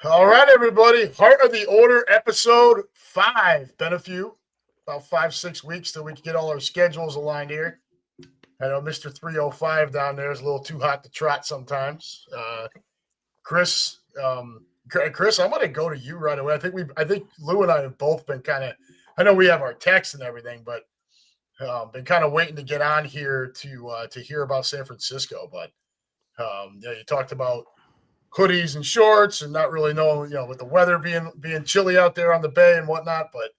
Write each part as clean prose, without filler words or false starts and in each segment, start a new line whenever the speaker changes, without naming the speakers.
All right, everybody. Heart of the Order, episode 5. Been a few, about 5-6 weeks till we can get all our schedules aligned here. I know Mr. 305 down there is a little too hot to trot sometimes. Chris, Chris, I'm going to go to you right away. I think Lou and I have both been kind of. I know we have our texts and everything, but been kind of waiting to get on here to hear about San Francisco. But you talked about hoodies and shorts and not really knowing, with the weather being chilly out there on the bay and whatnot. But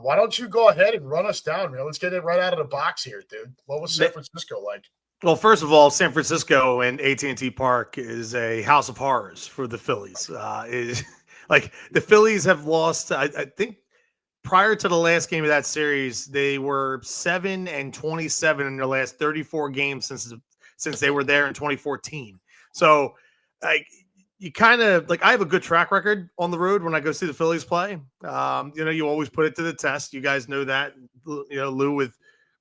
why don't you go ahead and run us down? Let's get it right out of the box here, dude. What was San Francisco like?
Well, first of all, San Francisco and AT&T Park is a house of horrors for the Phillies. Like the Phillies have lost, I think prior to the last game of that series, they were 7-27 in their last 34 games since they were there in 2014. So you kind of I have a good track record on the road when I go see the Phillies play. You always put it to the test. You guys know that, Lou with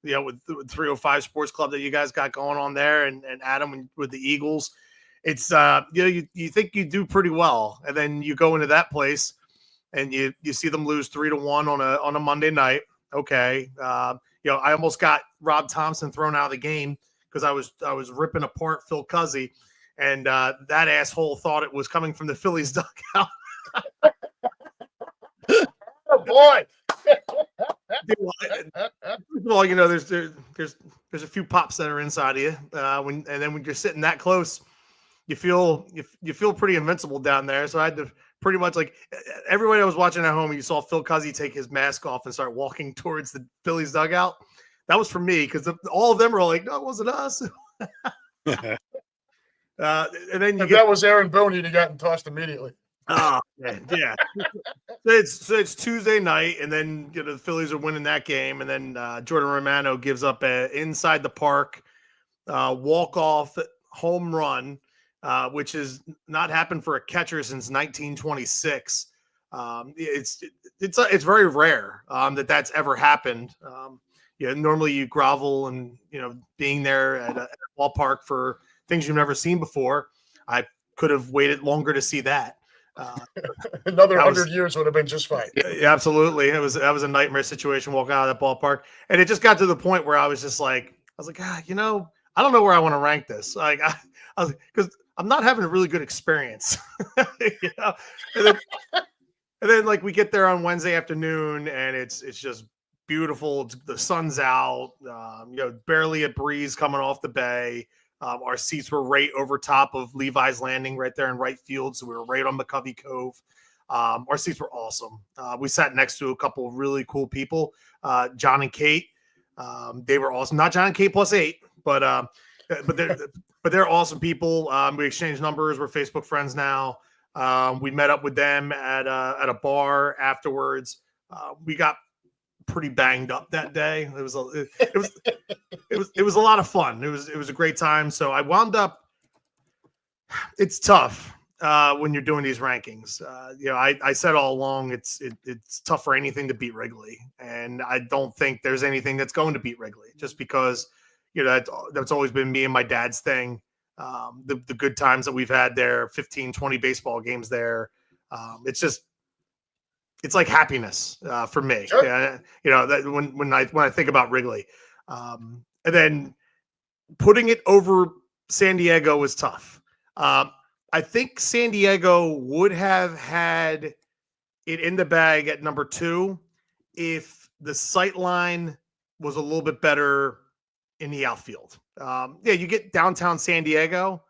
305 Sports Club that you guys got going on there, and Adam with the Eagles. It's you think you do pretty well, and then you go into that place and you see them lose 3-1 on a Monday night. Okay, I almost got Rob Thompson thrown out of the game because I was ripping apart Phil Cuzzy, and that asshole thought it was coming from the Phillies dugout.
Oh boy!
Well, there's a few pops that are inside of you, when you're sitting that close, you feel pretty invincible down there. So I had to pretty much, everybody that was watching at home, you saw Phil Cuzzy take his mask off and start walking towards the Phillies dugout. That was for me because all of them were like, "No, it wasn't us." And then
that was Aaron Boone, he'd have gotten tossed immediately.
Oh, yeah. It's Tuesday night, and then the Phillies are winning that game, and then Jordan Romano gives up a inside the park walk-off home run, which has not happened for a catcher since 1926. It's very rare that's ever happened. Normally you grovel and being there at a ballpark for things you've never seen before. I could have waited longer to see that.
Another 100 years would have been just fine.
Yeah, absolutely. That was a nightmare situation walking out of that ballpark, and it just got to the point where I was like, I don't know where I want to rank this. Because I'm not having a really good experience. And then we get there on Wednesday afternoon, and it's just beautiful. The sun's out. Barely a breeze coming off the bay. Our seats were right over top of Levi's Landing right there in right field. So we were right on McCovey Cove. Our seats were awesome. We sat next to a couple of really cool people, John and Kate. They were awesome. Not John and Kate plus 8, but they're awesome people. We exchanged numbers. We're Facebook friends now. We met up with them at a bar afterwards. We got pretty banged up that day. It was a lot of fun. It was a great time. So I wound up. It's tough when you're doing these rankings. I said all along it's tough for anything to beat Wrigley, and I don't think there's anything that's going to beat Wrigley just because that's always been me and my dad's thing. The good times that we've had there, 15, 20 baseball games there. It's like happiness for me.
Sure.
That when I think about Wrigley, and then putting it over San Diego was tough. I think San Diego would have had it in the bag at number 2 if the sight line was a little bit better in the outfield. You get downtown San Diego,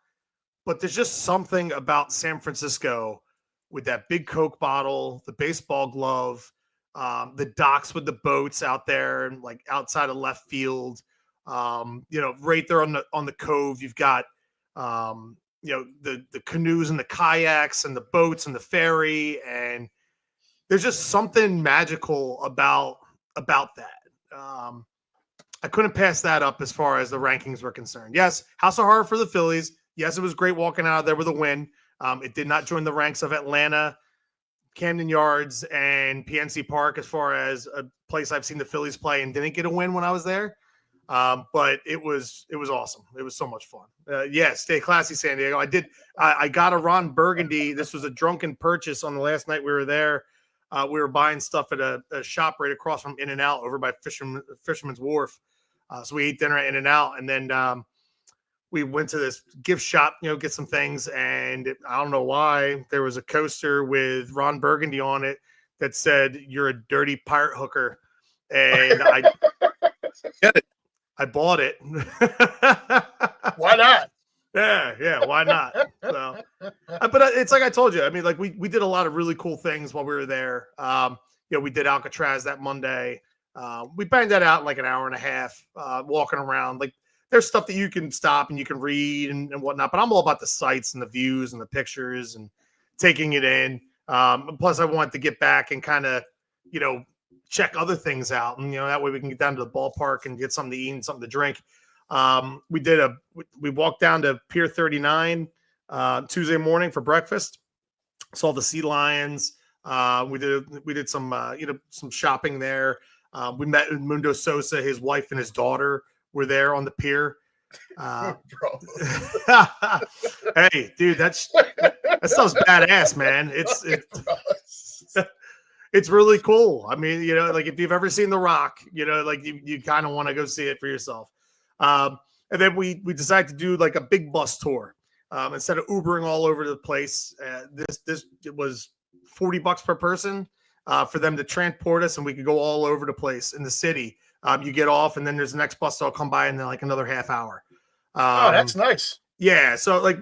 but there's just something about San Francisco with that big Coke bottle, the baseball glove, the docks with the boats out there and outside of left field. Right there on the cove, you've got the canoes and the kayaks and the boats and the ferry, and there's just something magical about that. I couldn't pass that up as far as the rankings were concerned. Yes, house of horror for the Phillies. Yes, it was great walking out of there with a win. It did not join the ranks of Atlanta, Camden Yards, and PNC Park as far as a place I've seen the Phillies play and didn't get a win when I was there. But it was awesome. It was so much fun. Yeah, stay classy, San Diego. I got a Ron Burgundy. This was a drunken purchase on the last night we were there. We were buying stuff at a shop right across from In-N-Out over by Fisherman's Wharf. So we ate dinner at In-N-Out, and then we went to this gift shop, get some things. And I don't know why there was a coaster with Ron Burgundy on it that said, "You're a dirty pirate hooker." And I bought it.
Why not?
Yeah, why not? So, but it's like I told you. I mean, like we did a lot of really cool things while we were there. We did Alcatraz that Monday. We banged that out in like an hour and a half, walking around. Like there's stuff that you can stop and you can read and whatnot. But I'm all about the sights and the views and the pictures and taking it in. Plus, I wanted to get back and kind of, check other things out, and that way we can get down to the ballpark and get something to eat and something to drink. We walked down to Pier 39 Tuesday morning for breakfast. Saw the sea lions. We did some some shopping there. We met Mundo Sosa, his wife and his daughter were there on the pier. Hey, dude, that stuff's badass, man. It's really cool. I mean, like if you've ever seen The Rock, like you kind of want to go see it for yourself. And then we decided to do like a big bus tour instead of Ubering all over the place. It was $40 per person for them to transport us, and we could go all over the place in the city. You get off, and then there's the next bus that'll come by in like another half hour.
Oh, that's nice.
Yeah, so like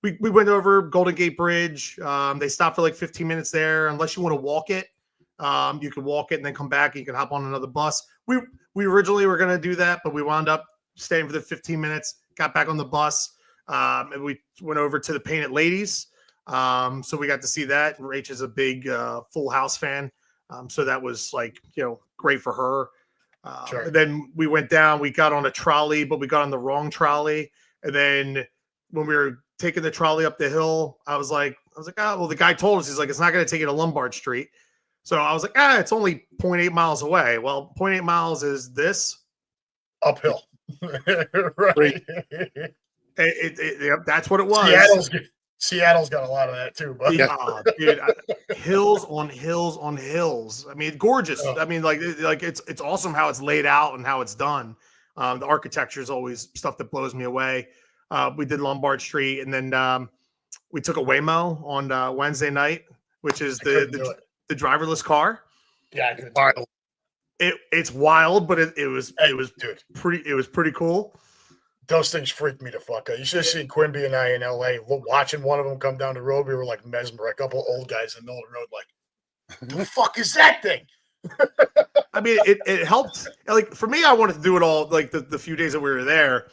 we went over Golden Gate Bridge. They stopped for like 15 minutes there, unless you want to walk it. You can walk it and then come back. And you can hop on another bus. We originally were going to do that, but we wound up staying for the 15 minutes. Got back on the bus, and we went over to the Painted Ladies. So we got to see that. Rach is a big Full House fan, so that was like great for her. Sure. And then we went down. We got on a trolley, but we got on the wrong trolley. And then when we were taking the trolley up the hill, I was like, oh, well, the guy told us, he's like, it's not going to take you to Lombard Street. So I was like, it's only 0.8 miles away. Well, 0.8 miles is this
uphill. Right.
That's what it was.
Seattle's got a lot of that too, but
dude, hills on hills on hills. I mean, gorgeous. Oh. I mean, like it's awesome how it's laid out and how it's done. The architecture is always stuff that blows me away. We did Lombard Street, and then we took a Waymo on Wednesday night, which is the driverless car.
Yeah, wild.
It's wild, but it was pretty cool.
Those things freaked me the fuck out. You should have seen Quimby and I in LA watching one of them come down the road. We were like mesmerized, a couple old guys in the middle of the road, like, the fuck is that thing?
I mean, it helped. Like for me, I wanted to do it all like the few days that we were there.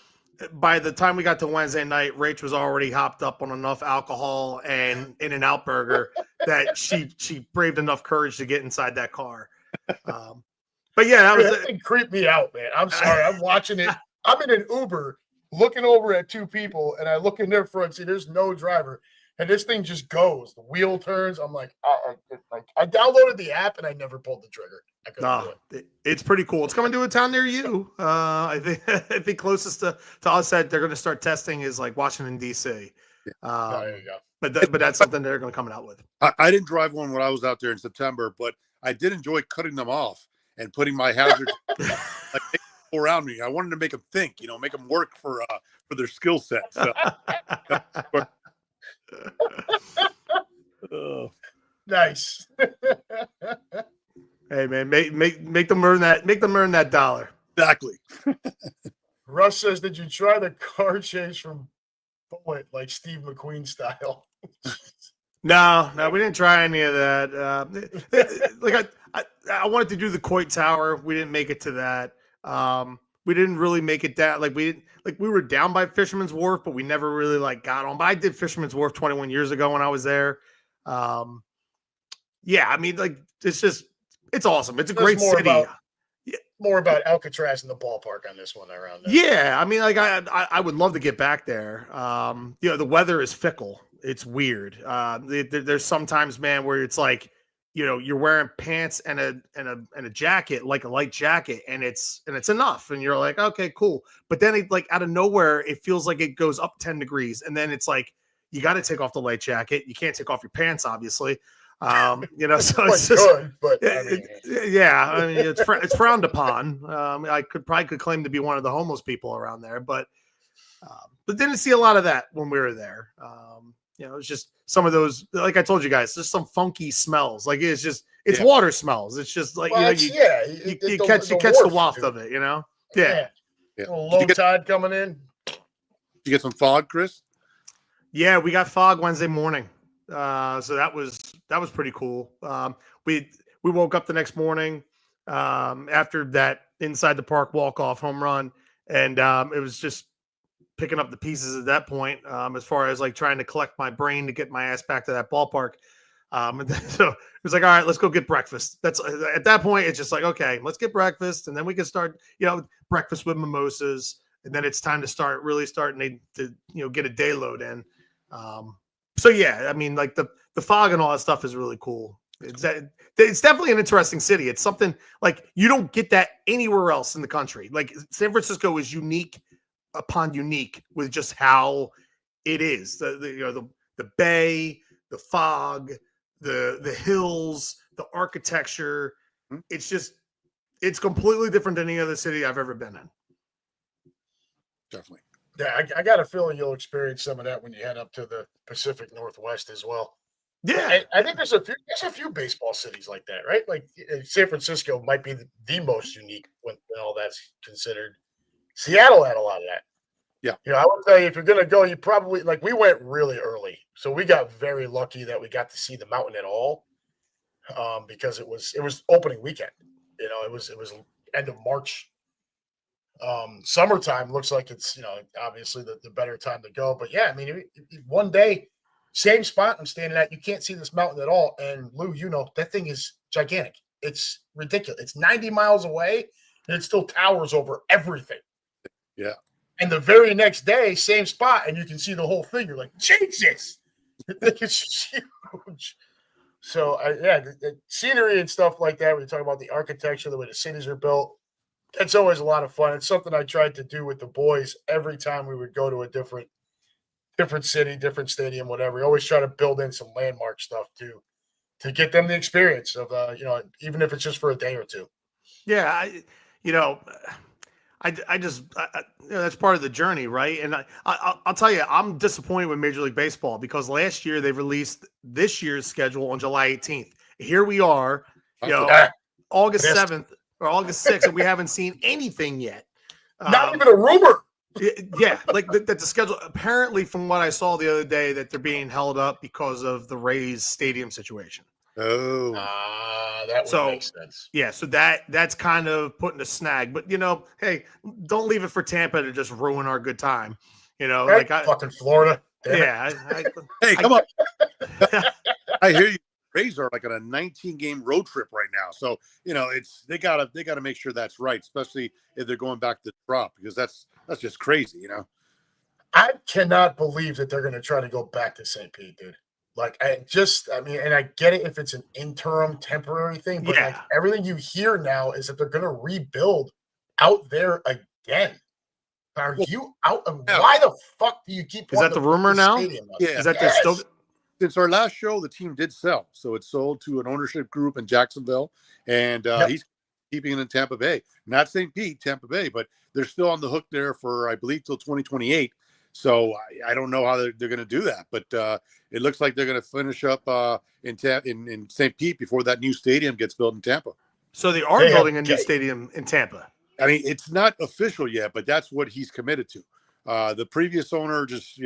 By the time we got to Wednesday night, Rach was already hopped up on enough alcohol and In-N-Out burger that she braved enough courage to get inside that car. But yeah,
that thing creeped me out, man. I'm sorry. I'm watching it. I'm in an Uber looking over at two people, and I look in their front seat. There's no driver, and this thing just goes. The wheel turns. I'm like, I downloaded the app, and I never pulled the trigger. I couldn't do it.
It's pretty cool. It's coming to a town near you. I think closest to us that they're going to start testing is like Washington D.C.
There you go.
But that's something they're going to come out with.
I didn't drive one when I was out there in September, but I did enjoy cutting them off and putting my hazards like around me. I wanted to make them think, make them work for their skill set. So.
Nice.
Hey man, make them earn that. Make them earn that dollar.
Exactly.
Russ says, "Did you try the car chase from Bullet like Steve McQueen style?"
No, we didn't try any of that. Like I wanted to do the Coit Tower. We didn't make it to that. We didn't really make it down. We were down by Fisherman's Wharf, but we never really got on. But I did Fisherman's Wharf 21 years ago when I was there. Yeah, I mean, it's awesome. It's a great city.
More about Alcatraz and the ballpark on this one around there.
Yeah, I mean, I would love to get back there. The weather is fickle. It's weird. There's sometimes, man, where it's like you're wearing pants and a jacket, like a light jacket, and it's enough. And you're like, okay, cool. But then it, like, out of nowhere, it feels like it goes up 10 degrees. And then it's like, you got to take off the light jacket. You can't take off your pants, obviously. So it's just
good, but I mean,
it's frowned upon. I could claim to be one of the homeless people around there, but didn't see a lot of that when we were there. It's just some of those, like I told you guys, just some funky smells. Like it's water smells. It's just like, you catch the waft of it, Yeah.
A little low tide coming in.
Did you get some fog, Chris?
Yeah, we got fog Wednesday morning. So that was pretty cool. We woke up the next morning after that inside the park walk-off home run, and it was just picking up the pieces at that point, as far as like trying to collect my brain to get my ass back to that ballpark. And then, so it was like, all right, let's go get breakfast. That's at that point, it's just like, okay, let's get breakfast, and then we can start, breakfast with mimosas, and then it's time to start starting to get a day load in. So yeah, I mean, like the fog and all that stuff is really cool. It's definitely an interesting city. It's something like you don't get that anywhere else in the country. Like San Francisco is unique upon unique with just how it is. The bay, the fog, the hills, the architecture. It's completely different than any other city I've ever been in.
Definitely.
Yeah, I got a feeling you'll experience some of that when you head up to the Pacific Northwest as well.
Yeah,
I think there's a few baseball cities like that, right? Like San Francisco might be the most unique when all that's considered. Seattle had a lot of that.
Yeah.
I would tell you, if you're going to go, you probably, like, we went really early. So we got very lucky that we got to see the mountain at all, because it was opening weekend. It was end of March. Summertime looks like it's, obviously the better time to go. But yeah, I mean, one day, same spot I'm standing at, you can't see this mountain at all. And Lou, that thing is gigantic. It's ridiculous. It's 90 miles away, and it still towers over everything.
Yeah.
And the very next day, same spot, and you can see the whole thing. You're like, Jesus, it's huge. So, the scenery and stuff like that, when you talk about the architecture, the way the cities are built, it's always a lot of fun. It's something I tried to do with the boys every time we would go to a different city, different stadium, whatever. We always try to build in some landmark stuff too, to get them the experience of, even if it's just for a day or two.
Yeah, I just that's part of the journey, right? And I'll tell you, I'm disappointed with Major League Baseball because last year they released this year's schedule on July 18th. Here we are, August 7th or August 6th, and we haven't seen anything yet.
Not even a rumor.
Yeah, like that the schedule. Apparently, from what I saw the other day, that they're being held up because of the Rays stadium situation.
Oh,
that would make sense.
Yeah, so that's kind of putting a snag. But hey, don't leave it for Tampa to just ruin our good time.
Right? Fucking Florida.
Yeah.
Hey, come on. I hear you. Rays are like on a 19-game road trip right now, so they gotta make sure that's right, especially if they're going back to the drop, because that's just crazy.
I cannot believe that they're going to try to go back to St. Pete, dude. Like, and I get it if it's an interim, temporary thing, but like everything you hear now is that they're going to rebuild out there again. Are you out? Why the fuck do you keep?
Is that the rumor now?
Yeah.
Is that they're still?
Since our last show, the team did sell, so it's sold to an ownership group in Jacksonville, and he's keeping it in Tampa Bay, not St. Pete, Tampa Bay, but they're still on the hook there for, I believe, till 2028. So I don't know how they're going to do that, but it looks like they're going to finish up in St. Pete before that new stadium gets built in Tampa.
So they are building a new stadium in Tampa.
I mean, it's not official yet, but that's what he's committed to. The previous owner just,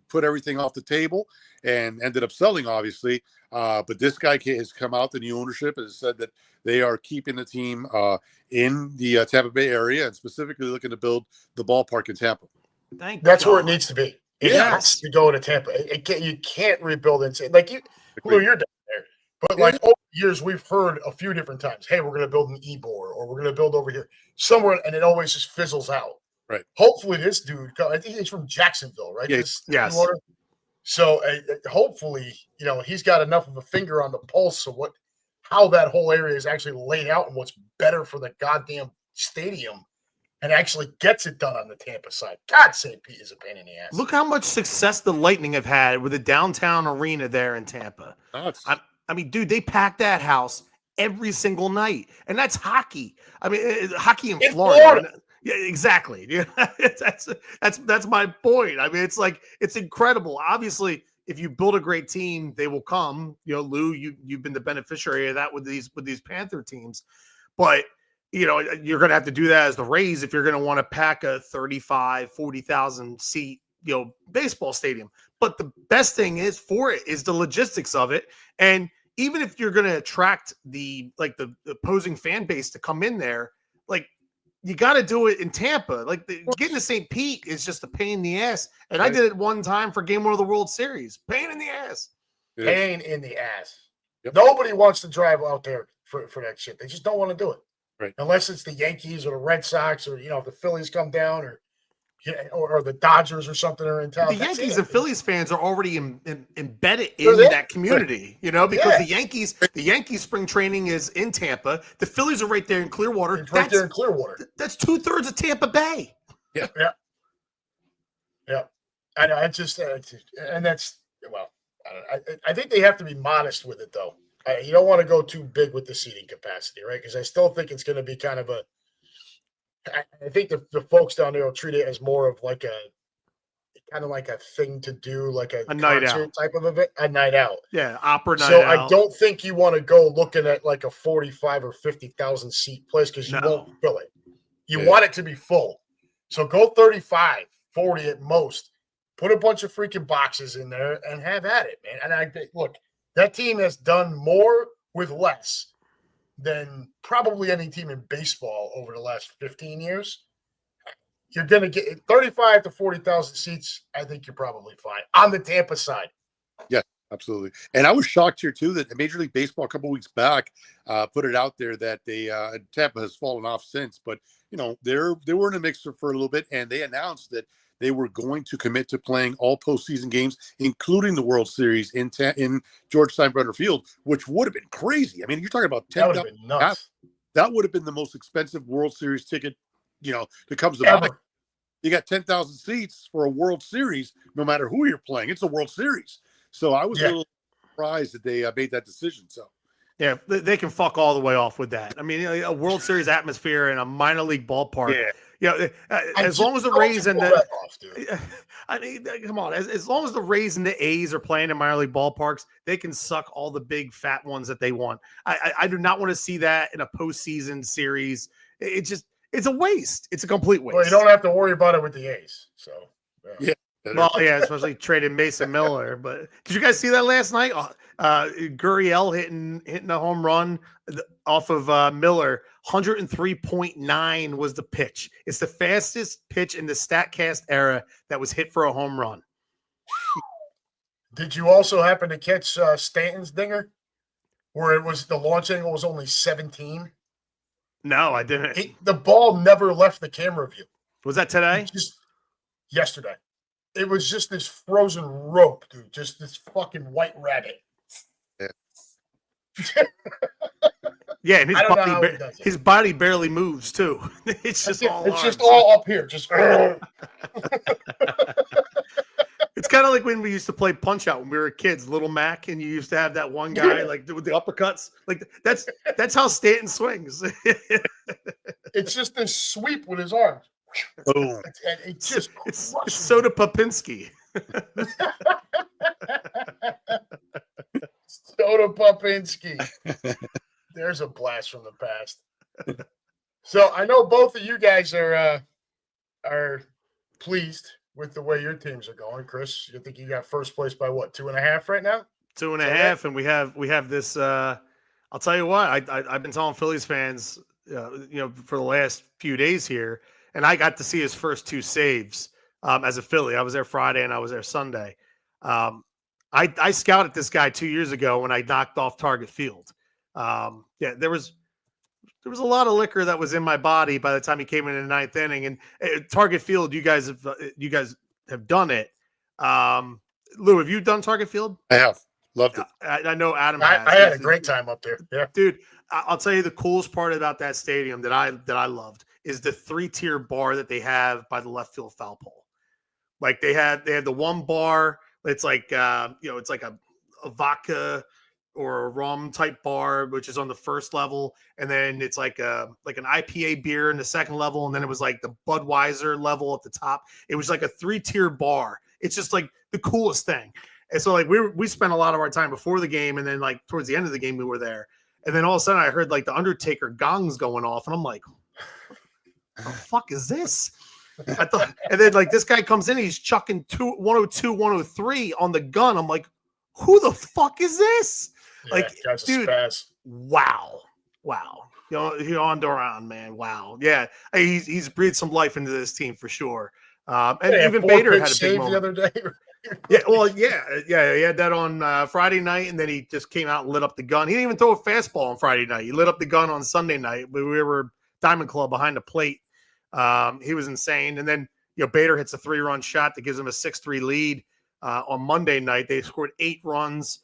put everything off the table and ended up selling, obviously. But this guy has come out, the new ownership, and has said that they are keeping the team in the Tampa Bay area and specifically looking to build the ballpark in Tampa.
That's where it needs to be. It has to go to Tampa. You can't rebuild inside. Like you're down there. But like over the years, we've heard a few different times, hey, we're going to build an Ybor, or we're going to build over here somewhere, and it always just fizzles out.
Right.
Hopefully this dude, I think he's from Jacksonville, right?
Yes.
So hopefully, he's got enough of a finger on the pulse of how that whole area is actually laid out and what's better for the goddamn stadium and actually gets it done on the Tampa side. God, St. Pete is a pain in the ass.
Look how much success the Lightning have had with the downtown arena there in Tampa. I mean, dude, they pack that house every single night, and that's hockey. I mean, hockey in Florida. Yeah, exactly. Yeah, that's my point. I mean, it's like it's incredible. Obviously, if you build a great team, they will come. You know, Lou, you've been the beneficiary of that with these Panther teams, but you're going to have to do that as the Rays if you're going to want to pack a 40,000 seat baseball stadium. But the best thing is the logistics of it, and even if you're going to attract the opposing fan base to come in there, like, you got to do it in Tampa. Like, getting to St. Pete is just a pain in the ass. And I did it one time for Game 1 of the World Series. Pain in the ass.
Pain in the ass. Yep. Nobody wants to drive out there for that shit. They just don't want to do it.
Right.
Unless it's the Yankees or the Red Sox or, if the Phillies come down or the Dodgers or something are in town.
The Yankees and Phillies fans are already embedded in that community, because the Yankees spring training is in Tampa. The Phillies are right there in Clearwater.
It's right there in Clearwater.
That's 2/3 of Tampa Bay.
Yeah. I know. And that's, I think they have to be modest with it, though. You don't want to go too big with the seating capacity, right? Because I still think it's going to be kind of I think the folks down there will treat it as more of like a thing to do, like a
night out
type of event, a night out.
Yeah, opera night
out. So
I
don't think you want to go looking at like a 45 or 50,000 seat place because you won't fill it. You want it to be full. So go 35, 40 at most. Put a bunch of freaking boxes in there and have at it, man. And look, that team has done more with less than probably any team in baseball over the last 15 years. You're going to get 35 to 40,000 seats. I think you're probably fine on the Tampa side.
Yeah, absolutely. And I was shocked here too that Major League Baseball a couple of weeks back put it out there that Tampa has fallen off since, but they were in a mixer for a little bit, and they announced that they were going to commit to playing all postseason games, including the World Series in George Steinbrenner Field, which would have been crazy. I mean, you're talking about
that would have been nuts.
That would have been the most expensive World Series ticket, that comes about. You got 10,000 seats for a World Series, no matter who you're playing. It's a World Series. So I was a little surprised that they made that decision. So.
Yeah, they can fuck all the way off with that. I mean, a World Series atmosphere in a minor league ballpark. Yeah. As long as the Rays and I mean, come on. As long as the Rays and the A's are playing in minor league ballparks, they can suck all the big fat ones that they want. I do not want to see that in a postseason series. It's a waste. It's a complete waste.
Well, you don't have to worry about it with the A's. So
yeah.
Well, yeah, especially trading Mason Miller. But did you guys see that last night? Gurriel hitting a home run off of Miller. 103.9 was the pitch. It's the fastest pitch in the StatCast era that was hit for a home run.
Did you also happen to catch Stanton's dinger, where it was the launch angle was only 17?
No, I didn't.
The ball never left the camera view.
Was that today?
Just yesterday. It was just this frozen rope, dude. Just this fucking white rabbit.
Yeah.
Yeah, and his body barely moves too. It's just
all up here. Just
It's kind of like when we used to play Punch Out when we were kids, Little Mac, and you used to have that one guy like with the uppercuts. Like that's how Stanton swings.
It's just this sweep with his arms.
Boom.
It's Soda Popinski.
Soda Popinski. There's a blast from the past. So I know both of you guys are pleased with the way your teams are going. Chris, you think you got first place by what, 2.5 right now?
2.5, and we have this. I'll tell you what, I've been telling Phillies fans, for the last few days here, and I got to see his first 2 saves as a Philly. I was there Friday and I was there Sunday. I scouted this guy 2 years ago when I knocked off Target Field. There was a lot of liquor that was in my body by the time he came in the 9th inning. And Target Field, you guys have done it. Lou, have you done Target Field?
I have. Loved it.
I know Adam
I
has.
had a great time up there. Yeah.
Dude, I'll tell you the coolest part about that stadium that I loved is the 3-tier bar that they have by the left field foul pole. Like they had the one bar. It's like it's like a vodka or a rum type bar, which is on the first level, and then it's like an IPA beer in the second level, and then it was like the Budweiser level at the top. It was like a 3-tier bar. It's just like the coolest thing. And so like we spent a lot of our time before the game, and then like towards the end of the game we were there, and then all of a sudden I heard like the Undertaker gongs going off, and I'm like, what the fuck is this? I thought, and then like this guy comes in, he's chucking 102, 103 on the gun. I'm like, who the fuck is this?
Yeah,
Like,
guy's a
dude,
spaz.
wow. Yon Duran, man, wow, yeah, he's breathed some life into this team for sure. And
Yeah,
even
4
Bader
pitch
had a big
save
moment
the other day.
Yeah, well, yeah, he had that on Friday night, and then he just came out and lit up the gun. He didn't even throw a fastball on Friday night. He lit up the gun on Sunday night. We were Diamond Club behind the plate. He was insane. And then Bader hits a 3-run shot that gives him a 6-3 lead on Monday night. They scored 8 runs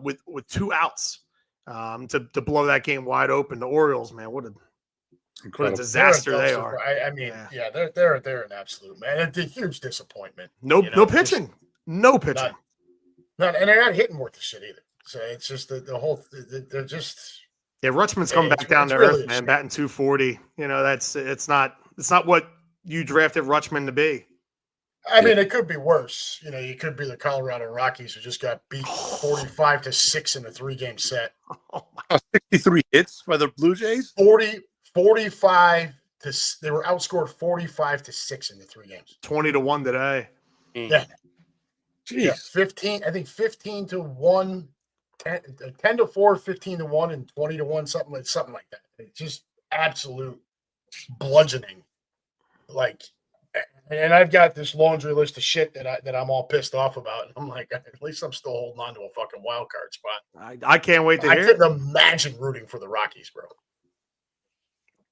with 2 outs to blow that game wide open. The Orioles, man, what a disaster they are.
I mean, yeah, they're an absolute, man. It's a huge disappointment.
No pitching. No pitching.
None, and they're not hitting worth the shit either. So it's just the whole. They're just.
Yeah, Rutschman's come back down to earth, man. Batting 240. It's not what you drafted Rutschman to be.
I mean, it could be worse. You could be the Colorado Rockies who just got beat 45-6 in a 3-game set.
63 hits by the Blue Jays.
45 to they were outscored 45-6 in the 3 games.
20-1 today.
Yeah. Jeez. Yeah, 15. I think 15-1, 10-4, 15-1, and 20-1, something like that. It's just absolute bludgeoning. Like, and I've got this laundry list of shit that I'm all pissed off about. And I'm like, at least I'm still holding on to a fucking wild card spot.
I can't wait to hear.
I couldn't imagine rooting for the Rockies, bro.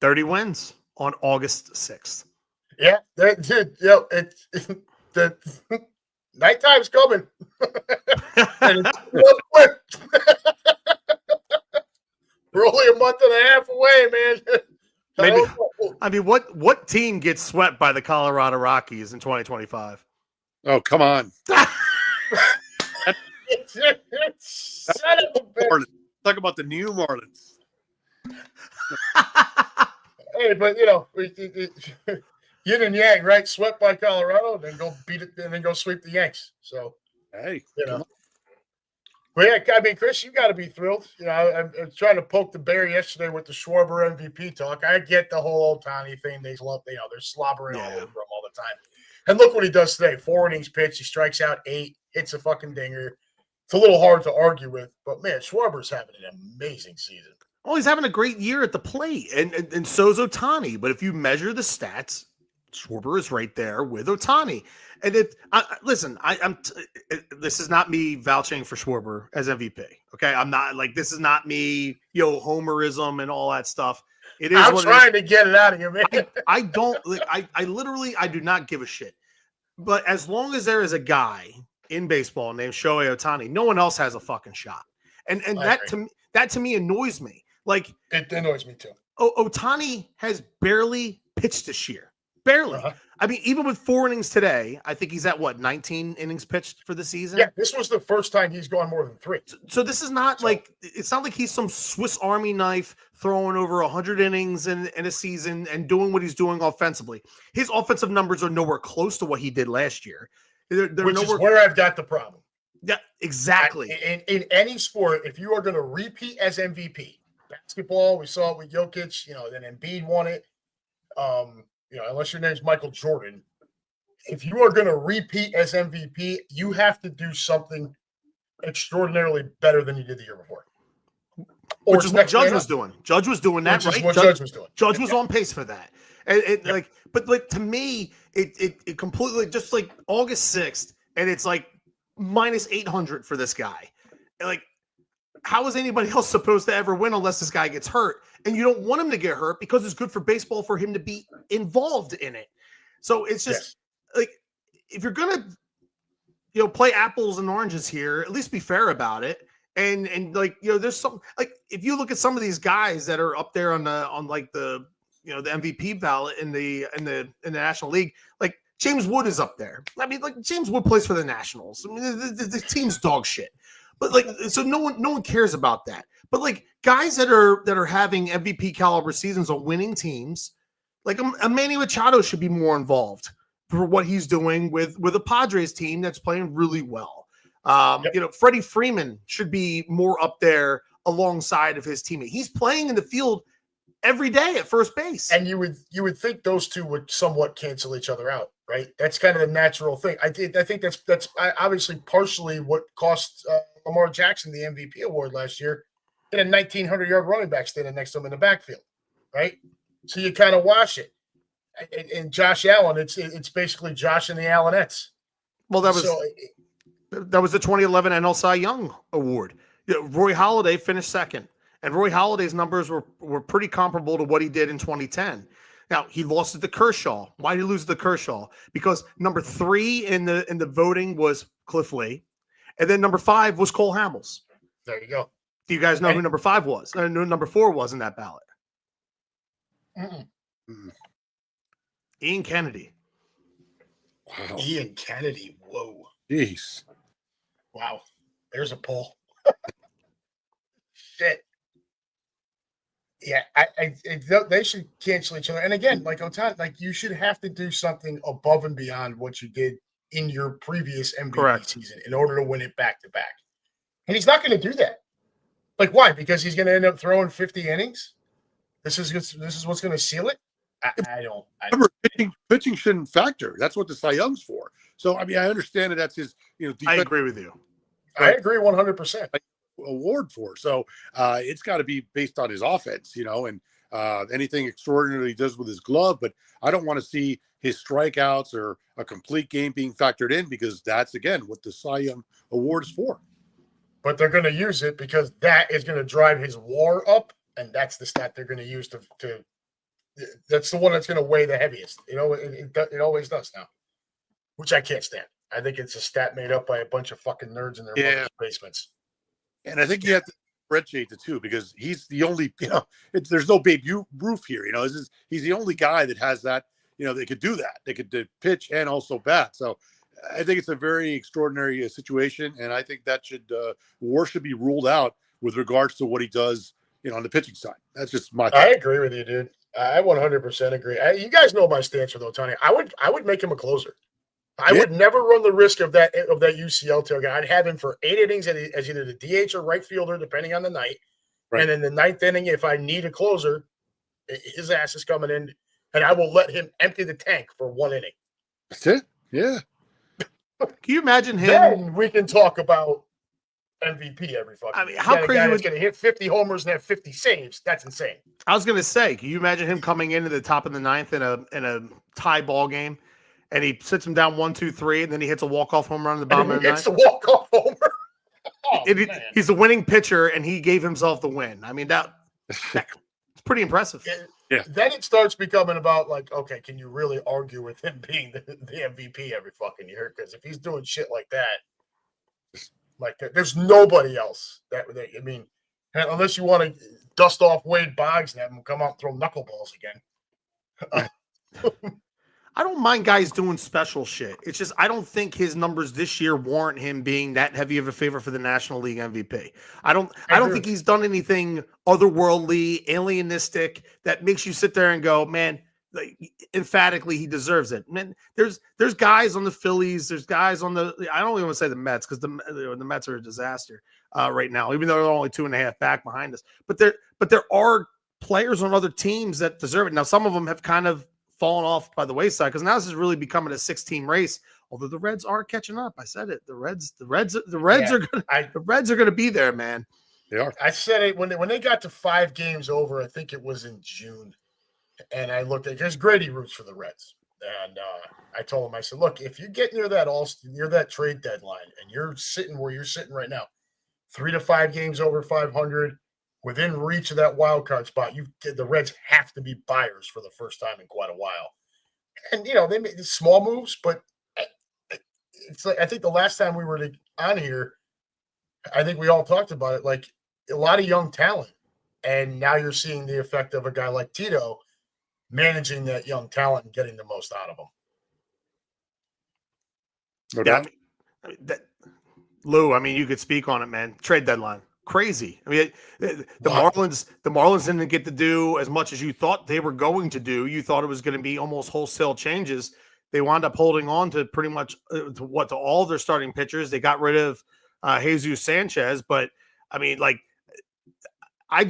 30
wins on August 6th.
Yeah, the nighttime's coming. And we're only a month and a half away, man.
Maybe, what team gets swept by the Colorado Rockies in 2025?
Oh, come on.
Son of a bitch.
Talk about the new Marlins.
Hey, but yin and yang, right? Swept by Colorado, then go beat it, and then go sweep the Yanks. So,
hey,
But yeah, I mean, Chris, you got to be thrilled. I'm trying to poke the bear yesterday with the Schwarber MVP talk. I get the whole Ohtani thing. They love, they're slobbering all over him all the time. And look what he does today: 4 innings pitched, he strikes out 8, hits a fucking dinger. It's a little hard to argue with, but man, Schwarber's having an amazing season.
Oh, he's having a great year at the plate, and so's Ohtani. But if you measure the stats, Schwarber is right there with Ohtani. And this is not me vouching for Schwarber as MVP. Okay, I'm not this is not me, homerism and all that stuff. It is.
I'm trying to get it out of you, man.
I don't. I literally do not give a shit. But as long as there is a guy in baseball named Shohei Ohtani, no one else has a fucking shot. And that to me annoys me. Like,
it annoys me too.
Ohtani has barely pitched this year. Barely.
Uh-huh.
I mean, even with 4 innings today, I think he's at 19 innings pitched for the season.
Yeah, this was the first time he's gone more than 3.
So this is not it's not like he's some Swiss Army knife throwing over 100 innings in a season and doing what he's doing offensively. His offensive numbers are nowhere close to what he did last year.
Which is where I've got the problem.
Yeah, exactly.
In any sport, if you are going to repeat as MVP, basketball, we saw it with Jokic, then Embiid won it. Unless your name's Michael Jordan, if you are going to repeat as MVP, you have to do something extraordinarily better than you did the year before.
Which is what Judge was doing. Judge was doing that, right?
Judge was doing.
Judge was on pace for that. And but to me, it completely just like August 6th, and it's like minus 800 for this guy. Like, how is anybody else supposed to ever win unless this guy gets hurt? And you don't want him to get hurt because it's good for baseball for him to be involved in it. So it's just like, if you're going to play apples and oranges here. At least be fair about it. And like, there's some, like, if you look at some of these guys that are up there on the the MVP ballot in the National League, like James Wood is up there. I mean, like James Wood plays for the Nationals. I mean, the team's dog shit. But like, so no one cares about that. But like guys that are having MVP caliber seasons on winning teams, like Manny Machado should be more involved for what he's doing with a Padres team that's playing really well. Freddie Freeman should be more up there alongside of his teammate. He's playing in the field every day at first base.
And you would think those two would somewhat cancel each other out, right? That's kind of the natural thing. I think that's obviously partially what cost Lamar Jackson the MVP award last year. In a 1,900-yard running back standing next to him in the backfield, right? So you kind of wash it. And Josh Allen, it's basically Josh and the Allenettes.
Well, that was the 2011 NL Cy Young Award. Roy Halladay finished second, and Roy Halladay's numbers were pretty comparable to what he did in 2010. Now, he lost it to Kershaw. Why did he lose to Kershaw? Because number 3 in the voting was Cliff Lee, and then number 5 was Cole Hamels.
There you go.
Do you guys know who number 5 was? Who number 4 was in that ballot? Ian Kennedy.
Wow.
Ian Kennedy. Whoa.
Jeez.
Wow. There's a poll. Shit. Yeah, they should cancel each other. And again, like Otani, like you should have to do something above and beyond what you did in your previous MVP season in order to win it back to back. And he's not going to do that. Like why? Because he's going to end up throwing 50 innings. This is what's going to seal it.
Remember, pitching shouldn't factor. That's what the Cy Young's for. So I mean, I understand that that's his.
I agree with you.
I agree 100%.
Award for. So it's got to be based on his offense, and anything extraordinary he does with his glove. But I don't want to see his strikeouts or a complete game being factored in because that's again what the Cy Young Award is for.
But they're going to use it because that is going to drive his WAR up, and that's the stat they're going to use to that's the one that's going to weigh the heaviest. It always does now, which I can't stand. I think it's a stat made up by a bunch of fucking nerds in their mother's basements.
And I think you have to differentiate the two because he's the only, there's no Babe Ruth here. He's the only guy that has that, they could do that. They could pitch and also bat. So I think it's a very extraordinary situation. And I think that WAR should be ruled out with regards to what he does, on the pitching side. That's just my thought.
I agree with you, dude. I 100% agree. You guys know my stance with Otani. I would make him a closer. I would never run the risk of that UCL tailgate. I'd have him for 8 innings as either the DH or right fielder, depending on the night. Right. And in the 9th inning, if I need a closer, his ass is coming in, and I will let him empty the tank for 1 inning.
That's it. Yeah.
Can you imagine him?
Then we can talk about MVP every fucking.
I mean, how crazy
was going to hit 50 homers and have 50 saves? That's insane.
I was going to say, can you imagine him coming into the top of the 9th in a tie ball game? And he sits him down 1, 2, 3, and then he hits a walk-off home run in the bottom of the ninth.
It's the walk-off homer.
He's a winning pitcher, and he gave himself the win. I mean, that's pretty impressive.
Yeah.
Then it starts becoming about like, okay, can you really argue with him being the MVP every fucking year? Because if he's doing shit like that, there's nobody else I mean, unless you want to dust off Wade Boggs and have him come out and throw knuckleballs again.
I don't mind guys doing special shit. It's just I don't think his numbers this year warrant him being that heavy of a favorite for the National League MVP. I don't think he's done anything otherworldly, alienistic that makes you sit there and go, man, like, emphatically he deserves it. Man, there's guys on the Phillies, there's guys on the I don't even want to say the Mets because the Mets are a disaster right now, even though they're only 2.5 back behind us. But there are players on other teams that deserve it. Now some of them have kind of fallen off by the wayside because now this is really becoming a 6-team race. Although the Reds are catching up, I said it. The Reds are gonna be there, man.
They are.
I said it when they got to 5 games over. I think it was in June, and I looked at because Grady roots for the Reds, and I told him, I said, look, if you get near that trade deadline, and you're sitting where you're sitting right now, 3 to 5 games over 500. Within reach of that wild card spot, the Reds have to be buyers for the first time in quite a while. And, they made small moves, but it's like I think the last time we were on here, I think we all talked about it. Like a lot of young talent, and now you're seeing the effect of a guy like Tito managing that young talent and getting the most out of them.
No
Yeah,
doubt.
Lou, I mean, you could speak on it, man. Trade deadline, crazy. I mean, the
Wow.
Marlins didn't get to do as much as you thought they were going to do. You thought it was going to be almost wholesale changes. They wound up holding on to pretty much to all their starting pitchers. They got rid of Jesus Sanchez, but I mean, like, I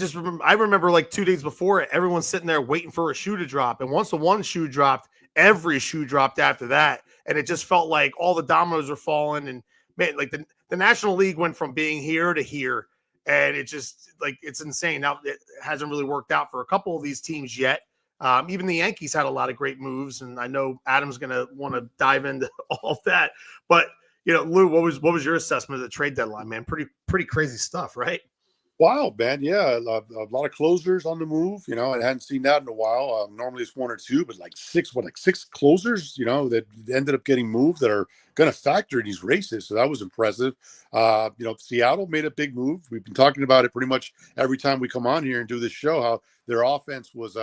remember like 2 days before it, everyone's sitting there waiting for a shoe to drop, and once the one shoe dropped, every shoe dropped after that, and it just felt like all the dominoes are falling. And man, like the National League went from being here to here, and it just like it's insane. Now it hasn't really worked out for a couple of these teams yet. Even the Yankees had a lot of great moves, and I know Adam's going to want to dive into all of that. But Lou, what was your assessment of the trade deadline, man? Pretty crazy stuff, right?
Wow, man. Yeah. A lot of closers on the move. I hadn't seen that in a while. Normally it's one or two, but like six closers, that ended up getting moved that are going to factor in these races. So that was impressive. Seattle made a big move. We've been talking about it pretty much every time we come on here and do this show, how their offense was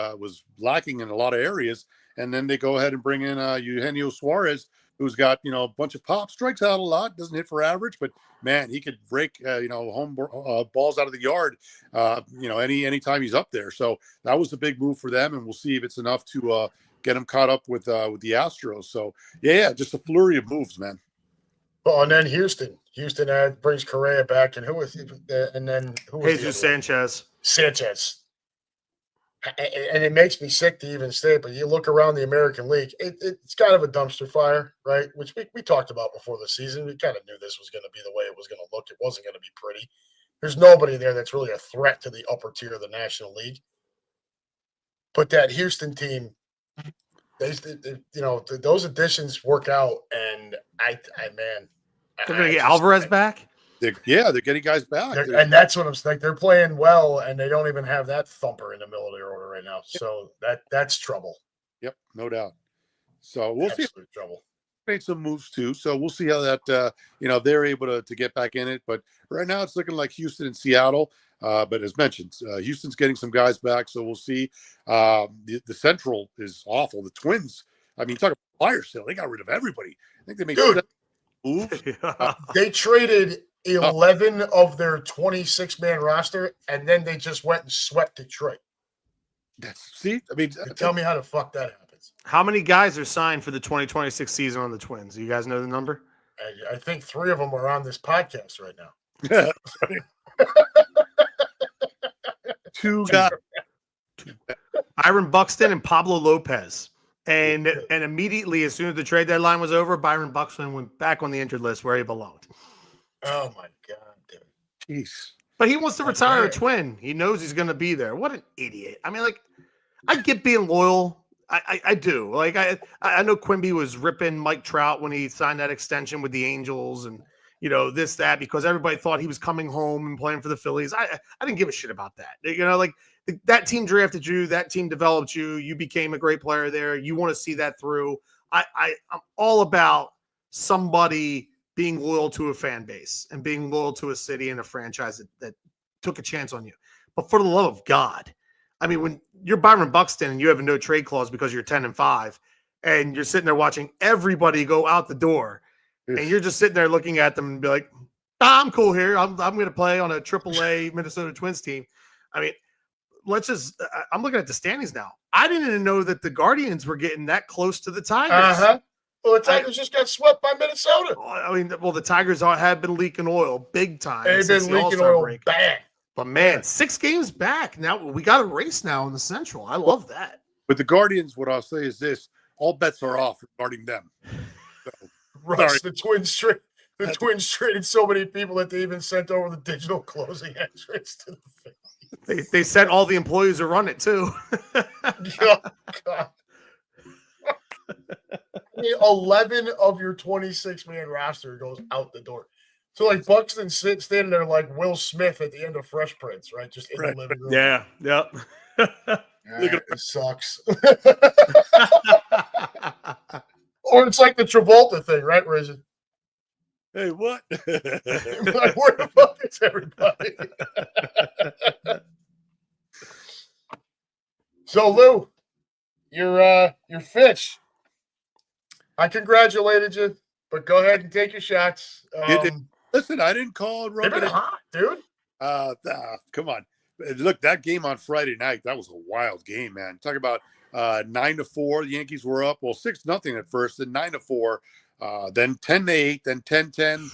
lacking in a lot of areas. And then they go ahead and bring in Eugenio Suarez, who's got, a bunch of pop, strikes out a lot, doesn't hit for average, but man, he could break, home balls out of the yard, anytime he's up there. So that was a big move for them, and we'll see if it's enough to get him caught up with the Astros. So yeah, just a flurry of moves, man.
Well, and then Houston brings Correa back, and who was
Jesus Sanchez.
And it makes me sick to even say it, but you look around the American League, it's kind of a dumpster fire, right? Which we talked about before the season. We kind of knew this was going to be the way it was going to look. It wasn't going to be pretty. There's nobody there that's really a threat to the upper tier of the National League. But that Houston team, those additions work out, and
they're going to get Alvarez back.
They're getting guys back.
And that's what I'm saying. They're playing well, and they don't even have that thumper in the middle of their order right now. So that's trouble.
Yep, no doubt. So we'll see.
Trouble.
Made some moves too. So we'll see how that they're able to get back in it. But right now it's looking like Houston and Seattle. But as mentioned, Houston's getting some guys back. So we'll see. The Central is awful. The Twins, I mean, talk about fire sale. They got rid of everybody. I think they made 7 moves.
They traded 11 of their 26-man roster, and then they just went and swept Detroit. Tell me how the fuck that happens.
How many guys are signed for the 2026 season on the Twins? Do you guys know the number?
I think 3 of them are on this podcast right now.
2 guys.
Byron Buxton and Pablo Lopez. And immediately, as soon as the trade deadline was over, Byron Buxton went back on the injured list where he belonged.
Oh, my God, dude.
Jeez.
But he wants to retire a Twin. He knows he's going to be there. What an idiot. I mean, like, I get being loyal. I do. Like, I know Quimby was ripping Mike Trout when he signed that extension with the Angels and, this, that, because everybody thought he was coming home and playing for the Phillies. I didn't give a shit about that. That team drafted you. That team developed you. You became a great player there. You want to see that through. I'm all about somebody being loyal to a fan base and being loyal to a city and a franchise that took a chance on you. But for the love of God, I mean, when you're Byron Buxton and you have a no trade clause because you're 10-5 and you're sitting there watching everybody go out the door and you're just sitting there looking at them and be like, I'm cool here. I'm going to play on a AAA Minnesota Twins team. I mean, I'm looking at the standings now. I didn't even know that the Guardians were getting that close to the Tigers.
Uh-huh. Well, the Tigers just got swept by Minnesota.
I mean, the Tigers have been leaking oil big time.
They've been leaking oil bad.
But, man, 6 games back. Now we got a race now in the Central. I love that.
But the Guardians, what I'll say is this. All bets are off regarding them. So,
Russ, the Twins traded so many people that they even sent over the digital closing entrance to the Phillies.
They sent all the employees to run it, too.
Oh, God. I mean, 11 of your 26-man roster goes out the door. So, like, Buxton standing there like Will Smith at the end of Fresh Prince, right? Just in the living room.
Yeah, yep.
It sucks. Or it's like the Travolta thing, right? Where is it?
Hey, what?
Like, where the fuck is everybody? So Lou, your Fitch. I congratulated you, but go ahead and take your shots.
Listen, I didn't call it
They've been hot, dude.
Come on. Look, that game on Friday night, that was a wild game, man. Talk about 9-4. The Yankees were up. Well, 6-0 at first, then 9-4, then 10-8, then 10-10.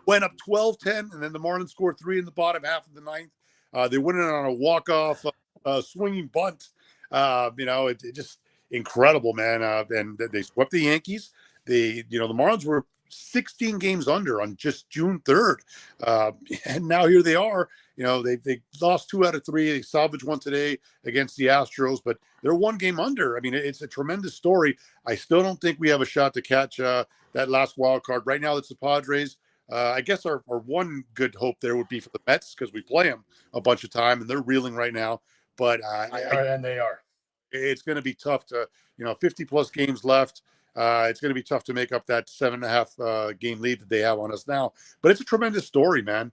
Went up 12-10, and then the Marlins scored 3 in the bottom half of the ninth. They went in on a walk-off swinging bunt. It just incredible, man. And they swept the Yankees. The Marlins were 16 games under on just June 3rd. And now here they are. They lost 2 out of 3. They salvaged one today against the Astros, but they're 1 game under. I mean, it's a tremendous story. I still don't think we have a shot to catch that last wild card. Right now, it's the Padres. I guess our one good hope there would be for the Mets because we play them a bunch of time and they're reeling right now. But
and they are.
It's going to be tough to, 50 plus games left. It's going to be tough to make up that 7.5 game lead that they have on us now. But it's a tremendous story, man.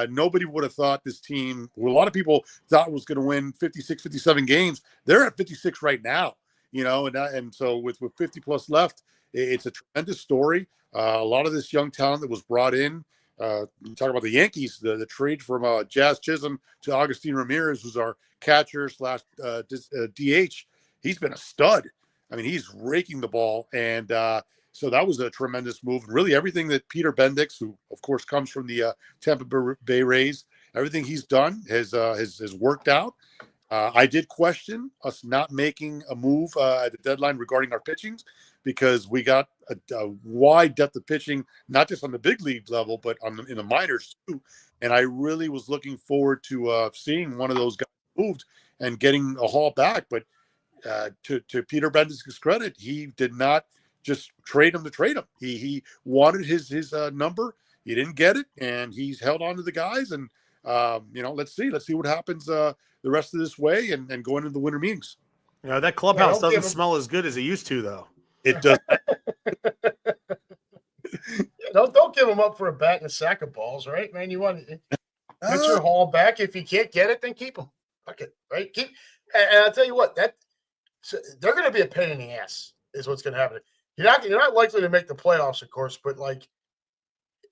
Nobody would have thought this team, well, a lot of people thought was going to win 56, 57 games. They're at 56 right now, and so with 50 plus left, it's a tremendous story. A lot of this young talent that was brought in. You talk about the Yankees, the trade from Jazz Chisholm to Augustine Ramirez, who's our catcher / DH. He's been a stud. I mean, he's raking the ball. And so that was a tremendous move. Really, everything that Peter Bendix, who, of course, comes from the Tampa Bay Rays, everything he's done has worked out. I did question us not making a move at the deadline regarding our pitchings because we got a wide depth of pitching, not just on the big league level, but in the minors too. And I really was looking forward to seeing one of those guys moved and getting a haul back. But to Peter Bendix's credit, he did not just trade him to trade him. He wanted his number. He didn't get it, and he's held on to the guys. And let's see what happens the rest of this way and going into the winter meetings.
That clubhouse doesn't smell as good as it used to, though.
It does.
Don't give him up for a bat and a sack of balls, right, man? You want to get your haul back. If you can't get it, then keep him. Fuck it, right? And I'll tell you what, they're going to be a pain in the ass. Is what's going to happen. You're not likely to make the playoffs, of course, but like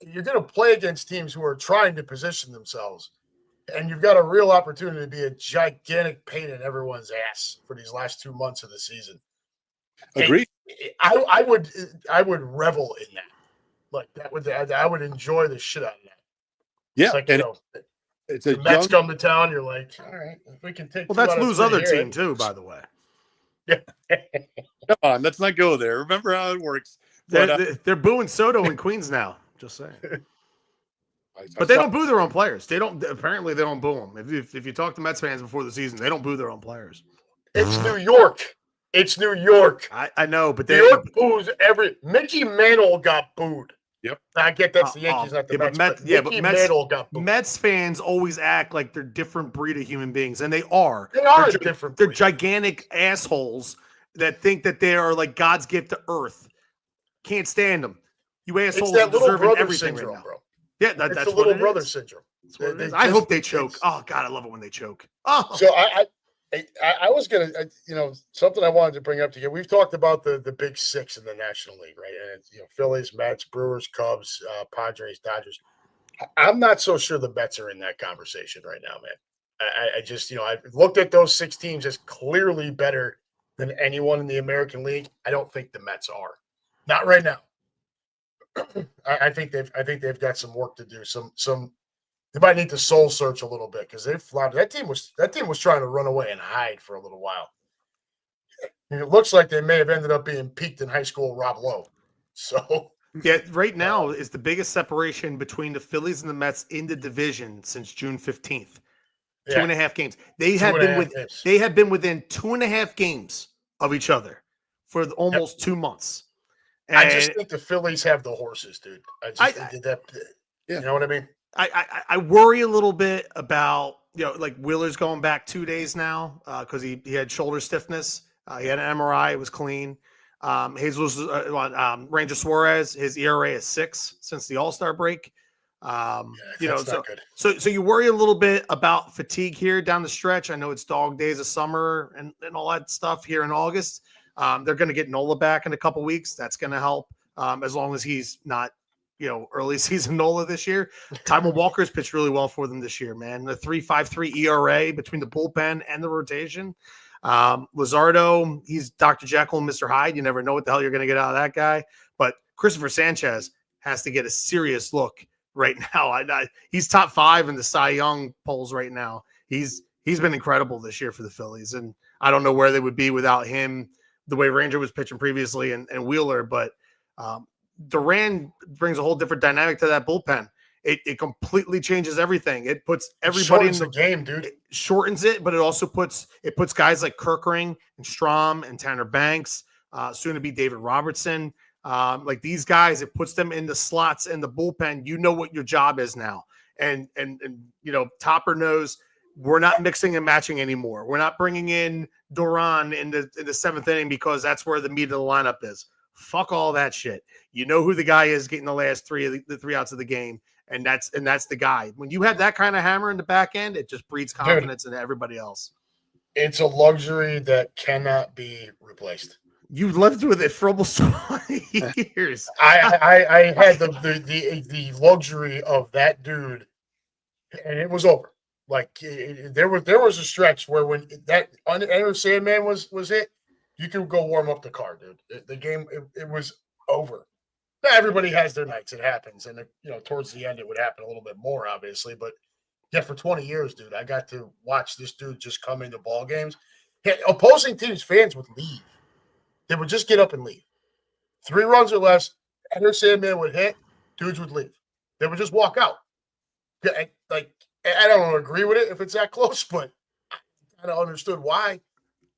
you're going to play against teams who are trying to position themselves, and you've got a real opportunity to be a gigantic pain in everyone's ass for these last 2 months of the season.
Agreed.
I would revel in that. Like I would enjoy the shit out of that.
Yeah,
like,
it's a
Mets come to town. You're like, all right, if we can take.
Well, that's Lou's other team too, by the way.
Yeah.
Come on, let's not go there. Remember how it works.
They're booing Soto in Queens now. Just saying. But they don't boo their own players. Apparently they don't boo them. If you talk to Mets fans before the season, they don't boo their own players.
It's New York. It's New York.
I know, but
New York boos Mickey Mantle got booed.
Yep.
I get that's the Yankees, not the Mets. But Mickey Mantle got booed.
Mets fans always act like they're different breed of human beings, and they are.
They are different.
They're gigantic assholes that think that they are like God's gift to Earth. Can't stand them. You assholes
it's that
are
little
deserving
brother
everything
syndrome,
right now.
bro.
Yeah,
that's
the
little brother syndrome.
I hope they choke. Oh God, I love it when they choke. Oh.
So I was gonna, something I wanted to bring up to you. We've talked about the big six in the National League, right? And it's, Phillies, Mets, Brewers, Cubs, Padres, Dodgers. I'm not so sure the Mets are in that conversation right now, man. I just, I looked at those 6 teams as clearly better than anyone in the American League. I don't think the Mets are, not right now. I think they've got some work to do. They might need to soul search a little bit because they've floundered. That team was trying to run away and hide for a little while. And it looks like they may have ended up being peaked in high school Rob Lowe. So
yeah, right now is the biggest separation between the Phillies and the Mets in the division since June 15th. 2.5 games. They have been within 2.5 games of each other for almost 2 months. And
I just think the Phillies have the horses, dude. You know what I mean?
I worry a little bit about, like Wheeler's going back 2 days now because he had shoulder stiffness. He had an MRI. It was clean. Jesus Ranger Suarez, his ERA is 6 since the All-Star break.
That's not good.
So you worry a little bit about fatigue here down the stretch. I know it's dog days of summer and all that stuff here in August. They're going to get Nola back in a couple weeks. That's going to help as long as he's not, early season Nola this year. Taijuan Walker's pitched really well for them this year, man. The 3.53 ERA between the bullpen and the rotation. Luzardo, he's Dr. Jekyll and Mr. Hyde. You never know what the hell you're going to get out of that guy. But Christopher Sanchez has to get a serious look right now. He's top 5 in the Cy Young polls right now. He's been incredible this year for the Phillies, and I don't know where they would be without him. The way Ranger was pitching previously and Wheeler, but Duran brings a whole different dynamic to that bullpen. It completely changes everything. It puts everybody in
the game, dude.
It shortens it, but it also puts guys like Kirkering and Strom and Tanner Banks, soon to be David Robertson. Like these guys, it puts them in the slots in the bullpen. You know what your job is now. And Topper knows we're not mixing and matching anymore. We're not bringing in Duran in the 7th inning because that's where the meat of the lineup is. Fuck all that shit. You know who the guy is getting the last the 3 outs of the game, and that's the guy. When you have that kind of hammer in the back end, it just breeds confidence into everybody else.
It's a luxury that cannot be replaced.
You lived with it for almost 20 years.
I had the luxury of that dude, and it was over. Like there was a stretch where when that Enter Sandman was hit, you could go warm up the car, dude. The game it was over. Now, everybody has their nights. It happens, and towards the end it would happen a little bit more, obviously. But yeah, for 20 years, dude, I got to watch this dude just come into ball games. Yeah, opposing teams' fans would leave. They would just get up and leave. 3 runs or less, Enter Sandman would hit, dudes would leave. They would just walk out. Yeah, like I don't agree with it if it's that close, but I kind of understood why.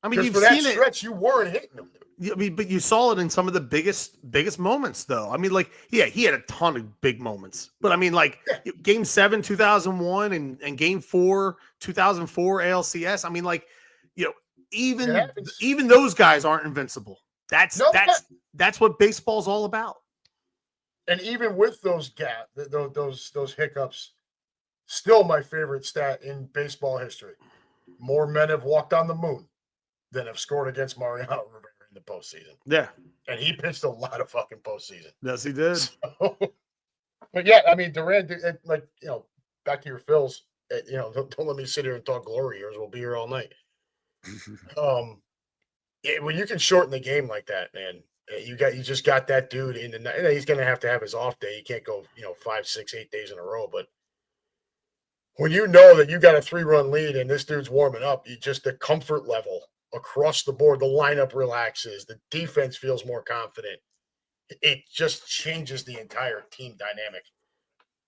I mean,
for that stretch, you weren't hitting them.
I mean, but you saw it in some of the biggest moments, though. I mean, like, yeah, he had a ton of big moments. But I mean, like, Game 7, 2001, and Game 4, 2004 ALCS. I mean, like, even those guys aren't invincible. That's what baseball's all about.
And even with those those hiccups, still my favorite stat in baseball history: more men have walked on the moon than have scored against Mariano Rivera in the postseason.
Yeah.
And he pitched a lot of fucking postseason.
Yes, he did.
But yeah, I mean, Durant, back to your Phils, don't let me sit here and talk glory years. We'll be here all night. When you can shorten the game like that, man, you just got that dude in the night. He's going to have his off day. He can't go, 5, 6, 8 days in a row. But when you know that you got a 3-run lead and this dude's warming up, the comfort level across the board, the lineup relaxes, the defense feels more confident. It just changes the entire team dynamic.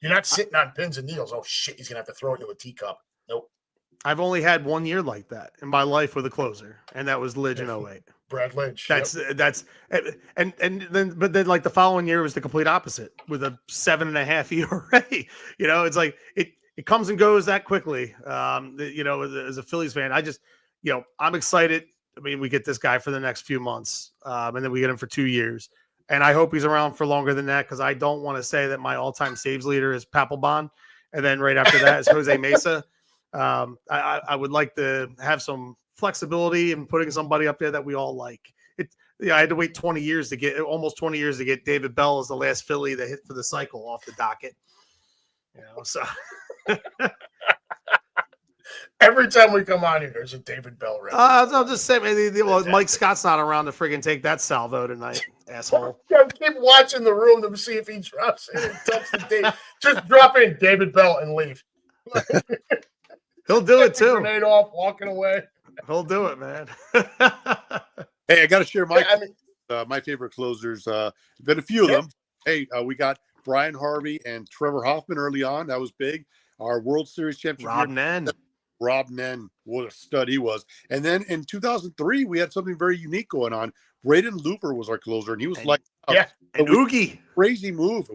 You're not sitting on pins and needles. Oh shit, he's gonna have to throw it into a teacup. Nope.
I've only had 1 year like that in my life with a closer, and that was Lidge in 08.
Brad Lynch.
But then like the following year was the complete opposite with a 7.5 ERA. It's like it comes and goes that quickly. As a Phillies fan, I'm excited. I mean, we get this guy for the next few months, and then we get him for 2 years. And I hope he's around for longer than that because I don't want to say that my all-time saves leader is Papelbon, and then right after that is Jose Mesa. I would like to have some flexibility in putting somebody up there that we all like. I had to wait almost 20 years to get David Bell as the last Philly that hit for the cycle off the docket. So
every time we come on here, there's a David Bell reference.
I'll just say, Mike Scott's not around to friggin' take that salvo tonight, asshole.
Keep watching the room to see if he drops in and touch the Dave. Just drop in David Bell and leave.
He'll do it too.
Grenade off, walking away.
He'll do it, man.
Hey, I got to share my favorite closers. Been a few of them. Hey, we got Brian Harvey and Trevor Hoffman early on. That was big. Our World Series championship. Rob Nen, what a stud he was. And then in 2003, we had something very unique going on. Braden Looper was our closer, and he was
and Oogie.
Crazy move.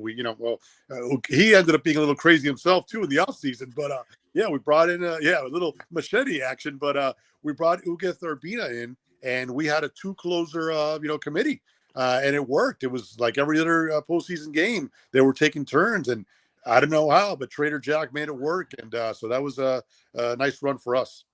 He ended up being a little crazy himself too in the offseason. But we brought in a little machete action. But we brought Ugueth Urbina in, and we had a 2-closer, committee, and it worked. It was like every other postseason game. They were taking turns, and I don't know how, but Trader Jack made it work, and so that was a nice run for us.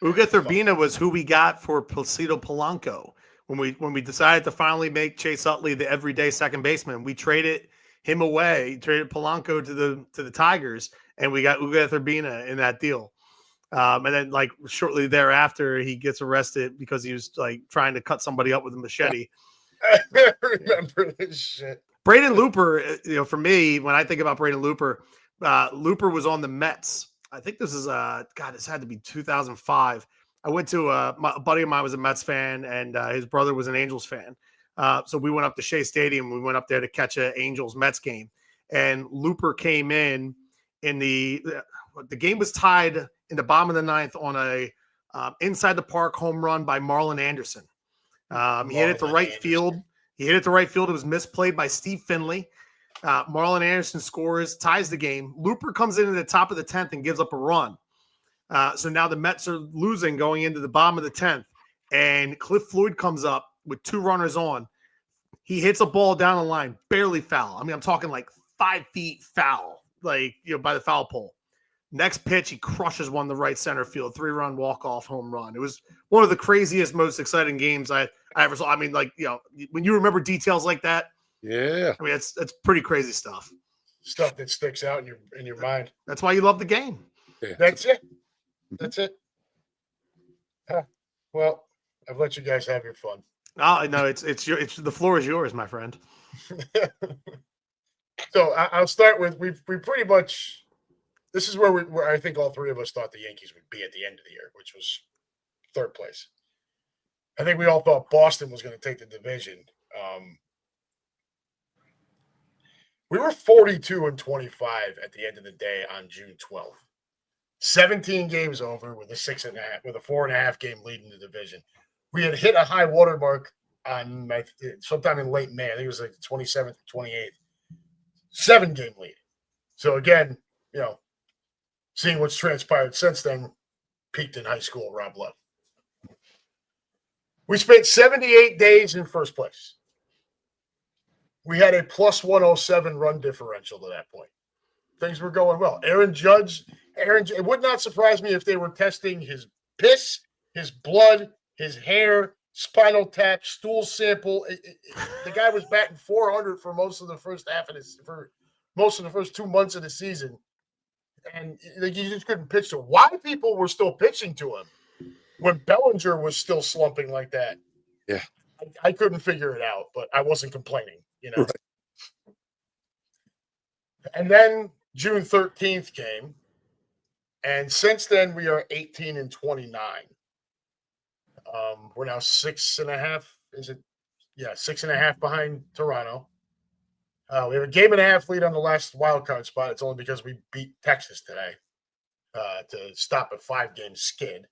Uga Thurbina was who we got for Placido Polanco. When we decided to finally make Chase Utley the everyday second baseman, we traded him away, traded Polanco to the Tigers, and we got Uga Thurbina in that deal. And then, like, shortly thereafter, he gets arrested because he was like trying to cut somebody up with a machete.
I remember this shit.
Braden Looper, for me, when I think about Braden Looper, Looper was on the Mets. I think this is this had to be 2005. I went to a buddy of mine was a Mets fan, and his brother was an Angels fan. So we went up to Shea Stadium. We went up there to catch an Angels-Mets game, and Looper came in the game was tied in the bottom of the ninth on a inside the park home run by Marlon Anderson. He hit it to right field. He hit it to right field. It was misplayed by Steve Finley. Marlon Anderson scores, ties the game. Looper comes in at the top of the 10th and gives up a run. So now the Mets are losing going into the bottom of the 10th, and Cliff Floyd comes up with 2 runners on. He hits a ball down the line, barely foul. I mean, I'm talking like 5 feet foul, by the foul pole. Next pitch, he crushes one to right center field, 3-run walk-off home run. It was one of the craziest, most exciting games I ever saw. I mean, when you remember details like that,
yeah.
I mean, it's pretty crazy stuff.
Stuff that sticks out in your mind.
That's why you love the game.
Yeah.
That's it. That's it. Well, I've let you guys have your fun.
No, it's the floor is yours, my friend.
So I'll start with we pretty much. This is where I think all three of us thought the Yankees would be at the end of the year, which was 3rd place. I think we all thought Boston was going to take the division. We were 42-25 at the end of the day on June 12th. 17 games over with a 4.5 game lead in the division. We had hit a high water mark on sometime in late May. I think it was like the 27th, 28th. 7-game lead. So again, seeing what's transpired since then, peaked in high school, Rob Love. We spent 78 days in first place. We had a plus 107 run differential to that point. Things were going well. Aaron Judge, it would not surprise me if they were testing his piss, his blood, his hair, spinal tap, stool sample. The guy was batting 400 for most of the first half of this, for most of the first 2 months of the season. And you just couldn't pitch to him. Why people were still pitching to him when Bellinger was still slumping like that?
Yeah.
I couldn't figure it out, but I wasn't complaining, Right. And then June 13th came, and since then we are 18-29. We're now 6.5. Is it? Yeah, 6.5 behind Toronto. We have a 1.5 lead on the last wild card spot. It's only because we beat Texas today to stop a 5-game skid.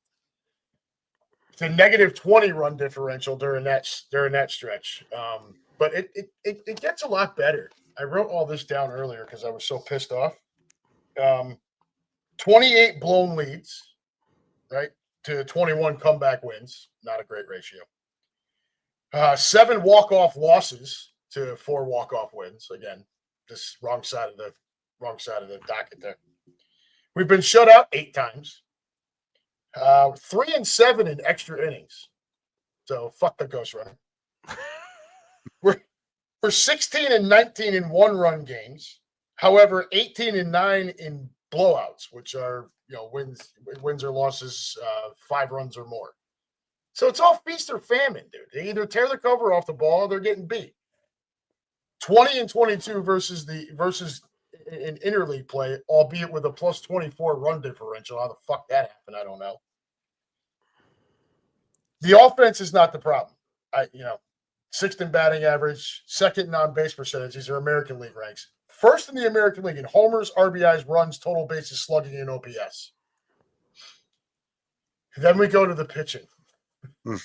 It's a -20 run differential during that stretch. But it gets a lot better. I wrote all this down earlier because I was so pissed off. 28 blown leads, right, to 21 comeback wins. Not a great ratio. 7 walk-off losses to 4 walk-off wins. Again, this wrong side of the docket there. We've been shut out 8 times. 3 and 7 in extra innings. So fuck the Ghost Runner. We're 16-19 in 1-run games. However, 18-9 in blowouts, which are wins or losses 5 runs or more. So it's all feast or famine, dude. They either tear the cover off the ball or they're getting beat. 20-22 versus in interleague play, albeit with a plus 24 run differential. How the fuck that happened, I don't know. The offense is not the problem. 6th in batting average, 2nd in on-base percentage. These are American League ranks. 1st in the American League in homers, RBIs, runs, total bases, slugging, and OPS. Then we go to the pitching,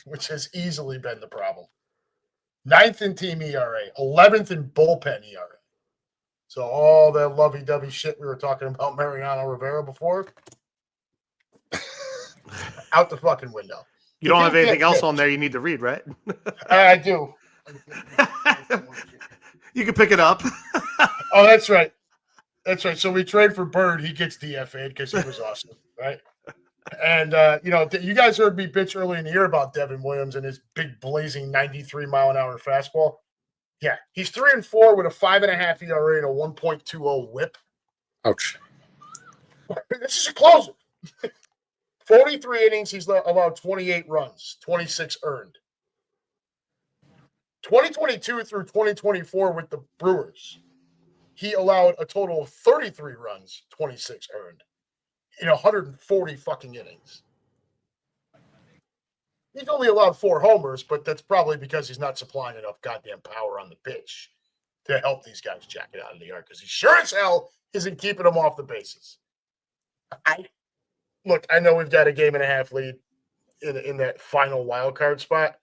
which has easily been the problem. 9th in team ERA, 11th in bullpen ERA. So all that lovey-dovey shit we were talking about Mariano Rivera before, out the fucking window.
You don't have anything else on there you need to read, right?
I do.
You can pick it up.
Oh, that's right. That's right. So we trade for Bird. He gets DFA'd because he was awesome, right? And, you guys heard me bitch early in the year about Devin Williams and his big blazing 93-mile-an-hour fastball. Yeah, he's 3-4 with a 5.5 ERA and a 1.20 WHIP.
Ouch.
This is a closer. 43 innings, he's allowed 28 runs, 26 earned. 2022 through 2024 with the Brewers, he allowed a total of 33 runs, 26 earned in 140 fucking innings. He's only allowed 4 homers, but that's probably because he's not supplying enough goddamn power on the pitch to help these guys jack it out of the yard because he sure as hell isn't keeping them off the bases. I know we've got a 1.5 game lead in that final wild card spot.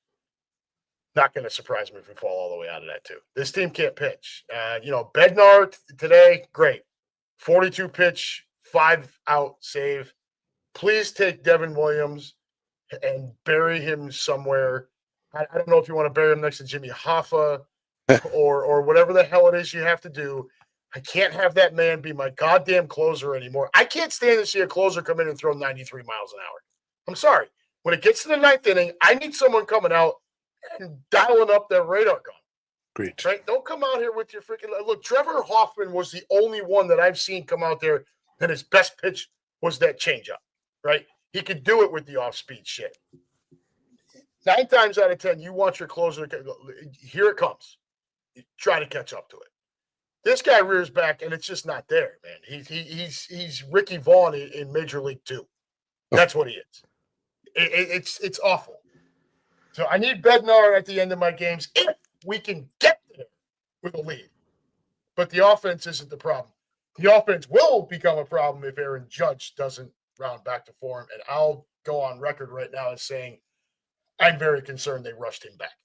Not going to surprise me if we fall all the way out of that too. This team can't pitch. Bednar today, great. 42 pitch, 5-out save. Please take Devin Williams and bury him somewhere. I don't know if you want to bury him next to Jimmy Hoffa or whatever the hell it is you have to do. I can't have that man be my goddamn closer anymore. I can't stand to see a closer come in and throw 93 miles an hour. I'm sorry. When it gets to the 9th inning, I need someone coming out and dialing up their radar gun.
Great.
Right? Don't come out here with your freaking – look, Trevor Hoffman was the only one that I've seen come out there that his best pitch was that changeup, right? He could do it with the off-speed shit. 9 times out of 10, you want your closer to – here it comes. You try to catch up to it. This guy rears back, and it's just not there, man. He's Ricky Vaughn in Major League 2. That's what he is. It's awful. So I need Bednar at the end of my games if we can get there with a lead. But the offense isn't the problem. The offense will become a problem if Aaron Judge doesn't round back to form. And I'll go on record right now as saying I'm very concerned they rushed him back.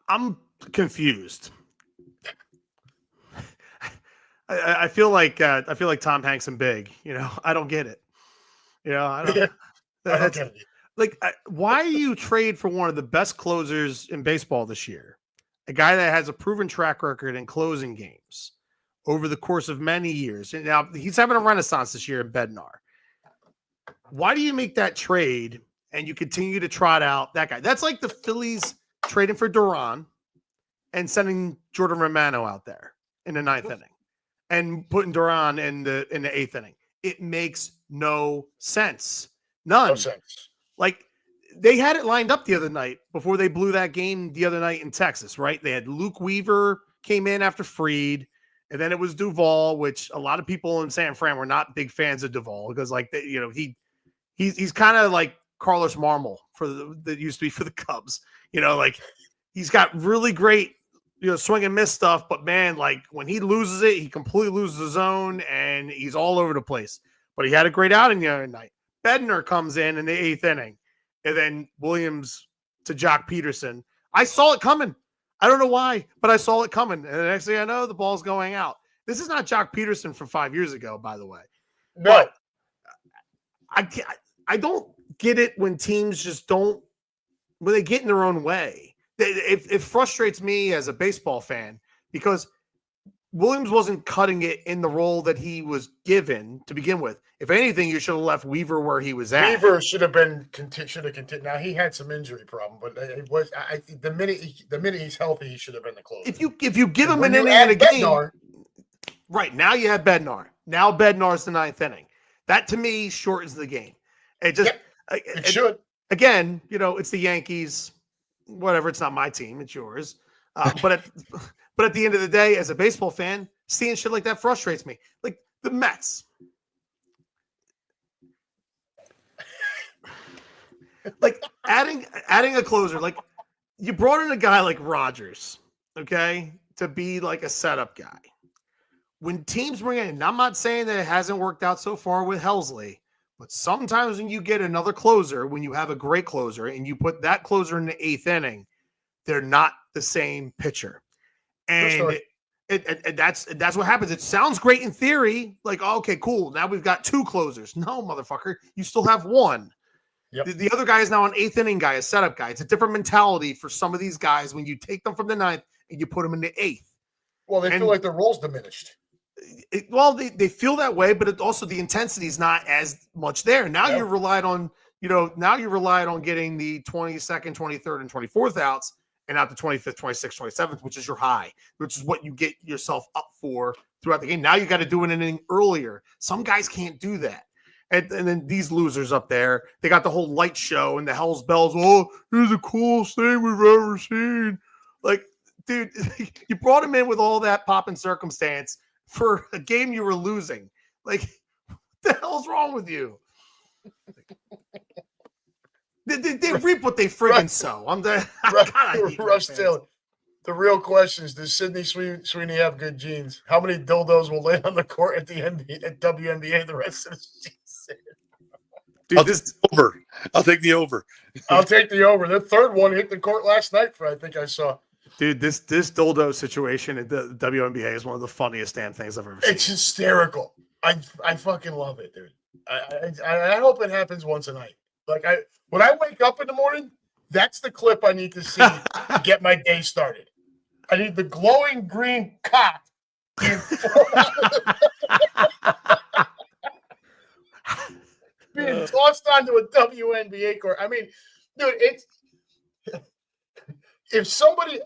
I'm confused. I feel like Tom Hanks and Big. I don't get it. I don't.
I don't
get it. Why do you trade for one of the best closers in baseball this year? A guy that has a proven track record in closing games over the course of many years. And now he's having a renaissance this year in Bednar. Why do you make that trade and you continue to trot out that guy? That's like the Phillies trading for Duran and sending Jordan Romano out there in the 9th inning and putting Duran in the 8th inning. It makes no sense. None.
No sense.
They had it lined up the other night before they blew that game the other night in Texas, right? They had Luke Weaver came in after Fried, and then it was Duvall, which a lot of people in San Fran were not big fans of Duvall because, he's kind of like Carlos Marmol that used to be for the Cubs. He's got really great, swing and miss stuff, but man, when he loses it, he completely loses his zone and he's all over the place. But he had a great outing the other night. Bednar comes in the 8th inning, and then Williams to Jock Peterson. I saw it coming. I don't know why, but I saw it coming. And the next thing I know, the ball's going out. This is not Jock Peterson from 5 years ago, by the way.
No.
But I don't get it when teams just don't, when they get in their own way. It frustrates me as a baseball fan because Williams wasn't cutting it in the role that he was given to begin with. If anything, you should have left Weaver where he was at.
Weaver should have continued. Now he had some injury problem, but it was the minute he's healthy, he should have been the closer.
If you give him an inning in a game,
Bednar,
right now you have Bednar. Now Bednar's the 9th inning. That to me shortens the game. It just
it should.
Again, it's the Yankees. Whatever, it's not my team, it's yours. But at the end of the day, as a baseball fan, seeing shit like that frustrates me. Like the Mets. Adding a closer, you brought in a guy like Rogers, okay, to be like a setup guy. When teams bring in, and I'm not saying that it hasn't worked out so far with Helsley, but sometimes when you get another closer, when you have a great closer and you put that closer in the 8th inning, they're not the same pitcher. And And that's what happens. It sounds great in theory, like, oh, okay, cool. Now we've got 2 closers. No, motherfucker, you still have 1.
Yep.
The other guy is now an 8th inning guy, a setup guy. It's a different mentality for some of these guys when you take them from the 9th and you put them in the 8th.
Well, they feel like their role's diminished.
They feel that way, but it also the intensity is not as much there. Now you're relied on, getting the 22nd, 23rd, and 24th outs, and not the 25th, 26th, 27th, which is your high, which is what you get yourself up for throughout the game. Now you got to do an inning earlier. Some guys can't do that. And then these losers up there, they got the whole light show and the hell's bells. Oh, here's the coolest thing we've ever seen. Like, dude, you brought him in with all that pop and circumstance for a game you were losing. Like, what the hell's wrong with you? They reap what they friggin' sow.
Russ Taylor. The real question is, does Sidney Sweeney have good genes? How many dildos will lay on the court at the NBA, at WNBA the rest of the season?
Dude, I'll take the over.
I'll take the over. The third one hit the court last night. I think I saw.
Dude, this dildo situation at the WNBA is one of the funniest damn things I've ever seen.
It's hysterical. I fucking love it, dude. I hope it happens once a night. Like when I wake up in the morning, that's the clip I need to see to get my day started. I need the glowing green cock being tossed onto a WNBA court. I mean, dude, it's if somebody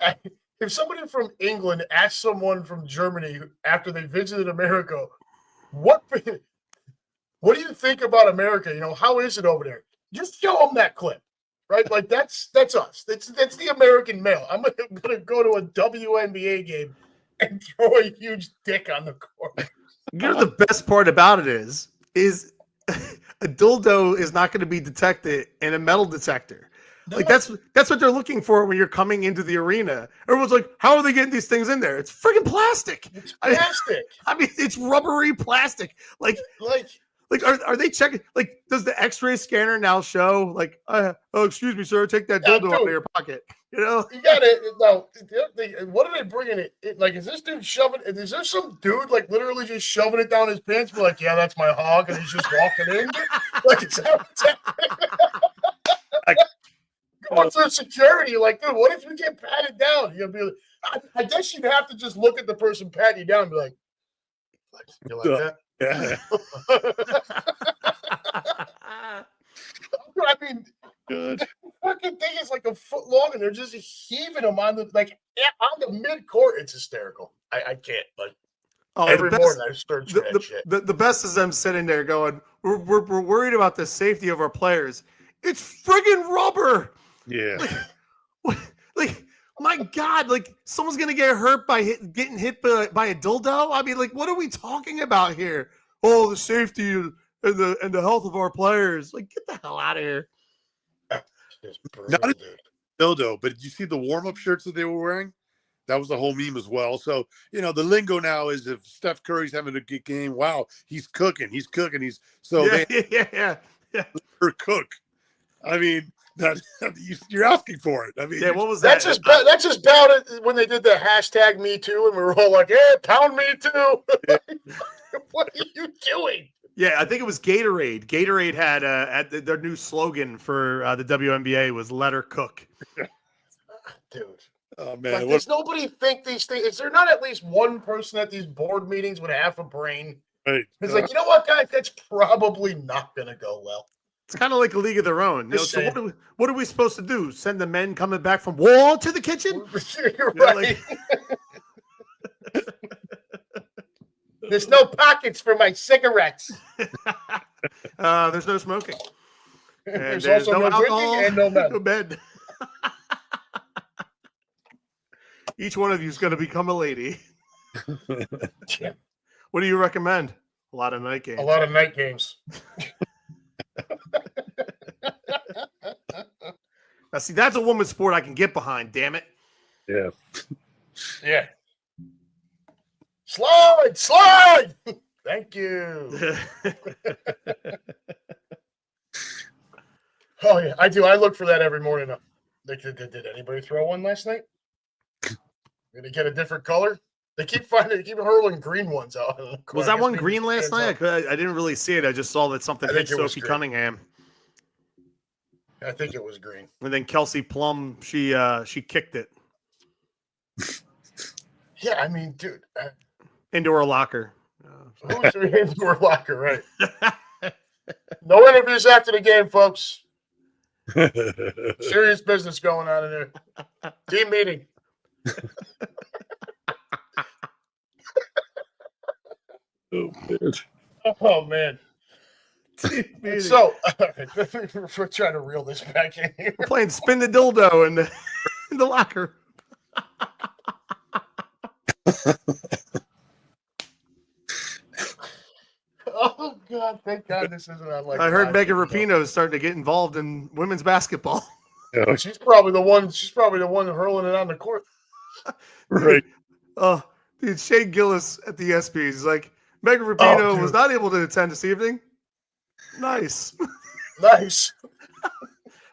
from England asked someone from Germany after they visited America, what do you think about America? You know, how is it over there? Just show them that clip. Right, like that's us. That's the American male. I'm gonna go to a WNBA game and throw a huge dick on the court.
You know the best part about it is a dildo is not going to be detected in a metal detector. No. Like that's what they're looking for when you're coming into the arena. Everyone's like, "How are they getting these things in there?" It's freaking plastic.
It's plastic.
I mean, it's rubbery plastic. Like. Are they checking? Like, does the X-ray scanner now show? Like, oh, excuse me, sir, take that dildo out of your pocket. You know,
you got it. No, what are they bringing it? Like, is this dude shoving? Is there some dude like literally just shoving it down his pants? Be like, yeah, that's my hog, and he's just walking in. Like, it's going through security. Like, dude, what if you get patted down? You'll be. I guess you'd have to just look at the person patting you down and be like, you like that?
Yeah.
I mean, good. The fucking thing is like a foot long, and they're just heaving them on the mid court. It's hysterical. I can't. Like every morning, I search for that shit.
The best is them sitting there going, "We're worried about the safety of our players. It's friggin' rubber."
Yeah.
Like my God, like someone's gonna get hurt by getting hit by a dildo. I mean, like, what are we talking about here? Oh, the safety and the health of our players. Like, get the hell out of here.
Not a dildo, but did you see the warm-up shirts that they were wearing? That was the whole meme as well. So, you know, the lingo now is if Steph Curry's having a good game, wow, he's cooking. He's cook. I mean, you're asking for it. I mean,
yeah, what was that?
That's just about it when they did the hashtag Me Too, and we were all like, "Yeah, pound Me Too." What are you doing?
Yeah, I think it was Gatorade. Gatorade had their new slogan for the WNBA was "Let her cook."
Dude,
oh man,
does nobody think these things? Is there not at least one person at these board meetings with half a brain?
Right.
It's like, you know what, guys, that's probably not going to go well.
It's kind of like a league of their own. You know, so what are we supposed to do? Send the men coming back from war to the kitchen?
You're right. There's no pockets for my cigarettes.
There's no smoking. And
there's also no
alcohol
drinking and no men.
No bed. Each one of you is going to become a lady.
Yeah.
What do you recommend? A lot of night games.
A lot of night games.
Now, see, that's a woman's sport I can get behind, damn it.
Yeah.
Yeah. Slide! Thank you. Oh, yeah, I do. I look for that every morning. Did anybody throw one last night? Did it get a different color? They keep hurling green ones out.
Was that one green last night? I didn't really see it. I just saw that something hit Sophie Cunningham.
I think it was green.
And then Kelsey Plum, she kicked it.
Yeah, I mean, dude.
Into her locker.
Who's into her locker, right? No interviews after the game, folks. Serious business going on in there. Team meeting. Oh man. So we're trying to reel this back in here.
We're playing spin the dildo in the locker.
Oh God! Thank God this isn't on like.
I heard Megan Rapinoe is starting to get involved in women's basketball.
Yeah. She's probably the one hurling it on the court.
Right.
Oh, dude, Shane Gillis at the ESPYs. He's like, Megan Rapinoe was not able to attend this evening. Nice.
Nice.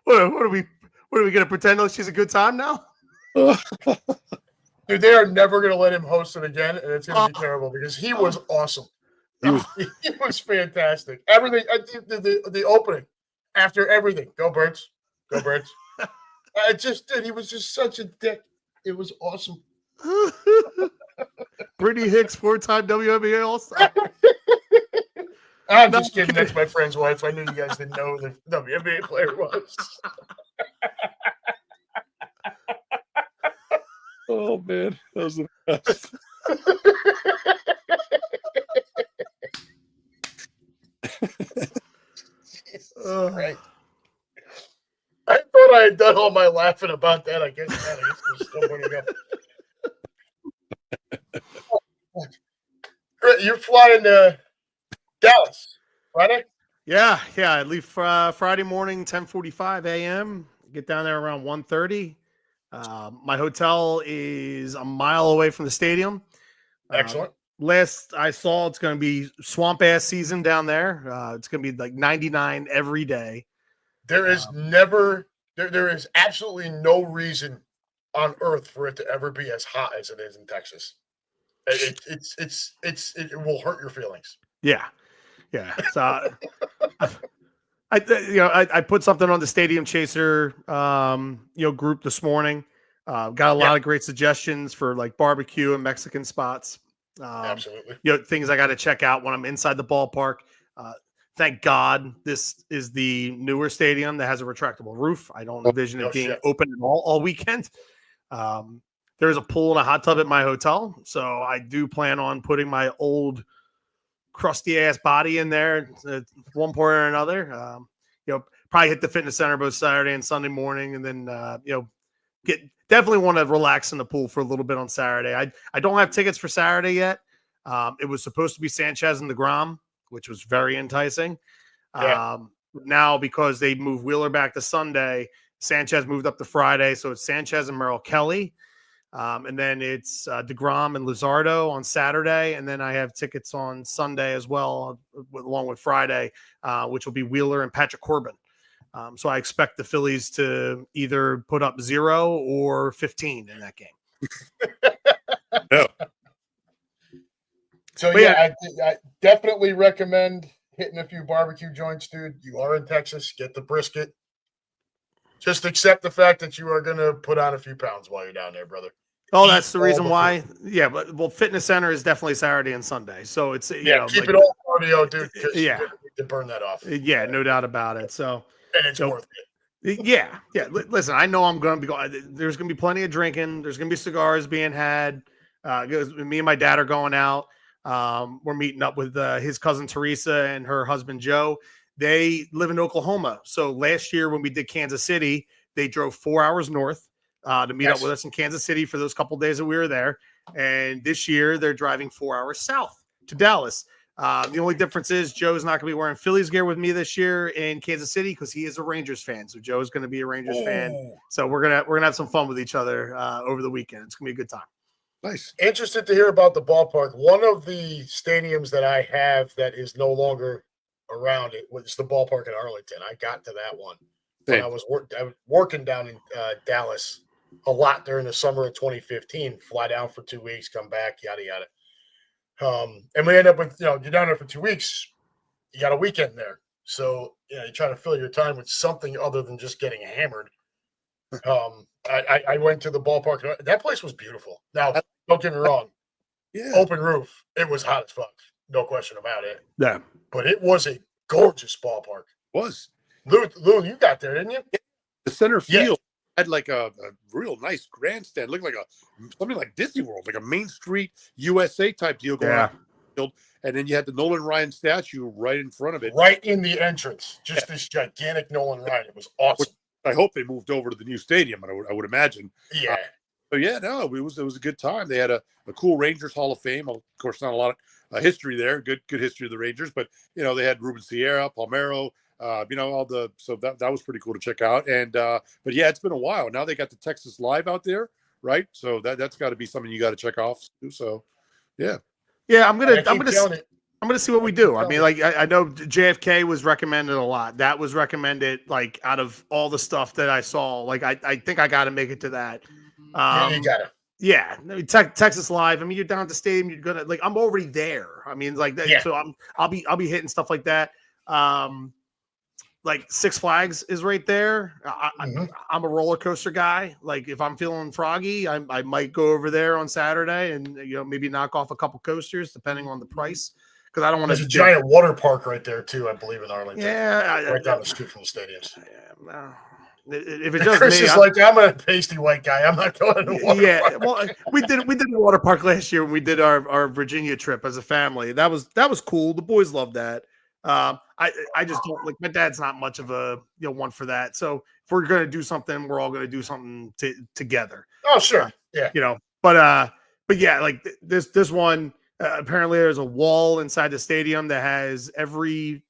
What are we going to pretend like she's a good time now?
Dude, they are never going to let him host it again, and it's going to be terrible because he was awesome. He was fantastic. Everything, the opening, after everything. Go Birds. Go Birds. He was just such a dick. It was awesome.
Brittany Hicks, 4-time WNBA All-Star.
I'm just kidding. That's my friend's wife. I knew you guys didn't know who the WNBA player was.
Oh, man. That was the best.
Right. I thought I had done all my laughing about that. I guess there's still more to go. You're flying to Dallas, Friday?
Yeah. I leave Friday morning, 10:45 a.m. Get down there around 1:30. My hotel is a mile away from the stadium.
Excellent.
Last I saw, it's going to be swamp ass season down there. It's going to be like 99 every day.
There is there is absolutely no reason on earth for it to ever be as hot as it is in Texas. It will hurt your feelings.
Yeah. So I put something on the Stadium Chaser group this morning. Got a lot of great suggestions for like barbecue and Mexican spots.
Absolutely.
Things I got to check out when I'm inside the ballpark. Thank God this is the newer stadium that has a retractable roof. I don't envision it being open at all weekend. There's a pool and a hot tub at my hotel, so I do plan on putting my old crusty ass body in there at one point or another. Probably hit the fitness center both Saturday and Sunday morning, and then definitely want to relax in the pool for a little bit on Saturday. I don't have tickets for Saturday yet. It was supposed to be Sanchez and DeGrom, which was very enticing. Now, because they moved Wheeler back to Sunday, Sanchez moved up to Friday, so it's Sanchez and Merrill Kelly. And then it's DeGrom and Luzardo on Saturday. And then I have tickets on Sunday as well, along with Friday, which will be Wheeler and Patrick Corbin. So I expect the Phillies to either put up 0 or 15 in that game.
No.
So, I definitely recommend hitting a few barbecue joints, dude. You are in Texas. Get the brisket. Just accept the fact that you are going to put on a few pounds while you're down there, brother.
Oh, that's the reason why. Yeah, but fitness center is definitely Saturday and Sunday. So it's
keep it all cardio, dude. You need to burn that off.
Yeah, no doubt about it. So
and it's worth it.
Yeah. Listen, I know I'm going to be going. There's going to be plenty of drinking. There's going to be cigars being had. Me and my dad are going out. We're meeting up with his cousin Teresa and her husband Joe. They live in Oklahoma. So last year when we did Kansas City, they drove 4 hours north to meet up with us in Kansas City for those couple days that we were there. And this year they're driving 4 hours south to Dallas. The only difference is Joe's not going to be wearing Phillies gear with me this year in Kansas City because he is a Rangers fan. So Joe's going to be a Rangers fan. So we're gonna have some fun with each other over the weekend. It's going to be a good time.
Nice.
Interested to hear about the ballpark. One of the stadiums that I have that is no longer around it was the ballpark in Arlington. I got to that one when I was working down in Dallas a lot during the summer of 2015. Fly down for 2 weeks, come back, yada yada. And we end up with, you're down there for 2 weeks. You got a weekend there, so you try to fill your time with something other than just getting hammered. I went to the ballpark. That place was beautiful. Now, don't get me wrong.
Yeah.
Open roof. It was hot as fuck. No question about it.
Yeah.
But it was a gorgeous ballpark.
Was.
Lou, you got there, didn't you?
The center field had like a real nice grandstand. Looked like something like Disney World, like a Main Street USA type deal going on. Field. And then you had the Nolan Ryan statue right in front of it.
Right in the entrance. Just this gigantic Nolan Ryan. It was awesome.
I hope they moved over to the new stadium, I would imagine.
Yeah.
So it was a good time. They had a cool Rangers Hall of Fame. Of course, not a lot of history there. Good history of the Rangers, but they had Ruben Sierra, Palmeiro, so that was pretty cool to check out. And but yeah, it's been a while. Now they got the Texas Live out there, right? So that's got to be something you got to check off too. So yeah.
Yeah, I'm gonna see what we do. I mean, like I know JFK was recommended a lot. That was recommended, like, out of all the stuff that I saw. Like I think I got to make it to that.
Yeah, you gotta.
Yeah, Texas Live. I mean, you're down at the stadium. You're gonna, like, I'm already there. I mean, like that.
Yeah.
So I'll be hitting stuff like that. Like Six Flags is right there. I'm a roller coaster guy. Like, if I'm feeling froggy, I might go over there on Saturday and maybe knock off a couple coasters depending on the price, because I don't want to.
There's a giant water park right there too, I believe, in Arlington.
Yeah,
right down the street from the stadiums.
If it does,
Chris is like, I'm a pasty white guy. I'm not going to the water park.
Well, we did the water park last year when we did our Virginia trip as a family. That was cool. The boys loved that. I just don't, like, my dad's not much of a one for that. So if we're gonna do something, we're all gonna do something together.
Oh, sure, yeah.
But yeah, like this one. Apparently, there's a wall inside the stadium that has every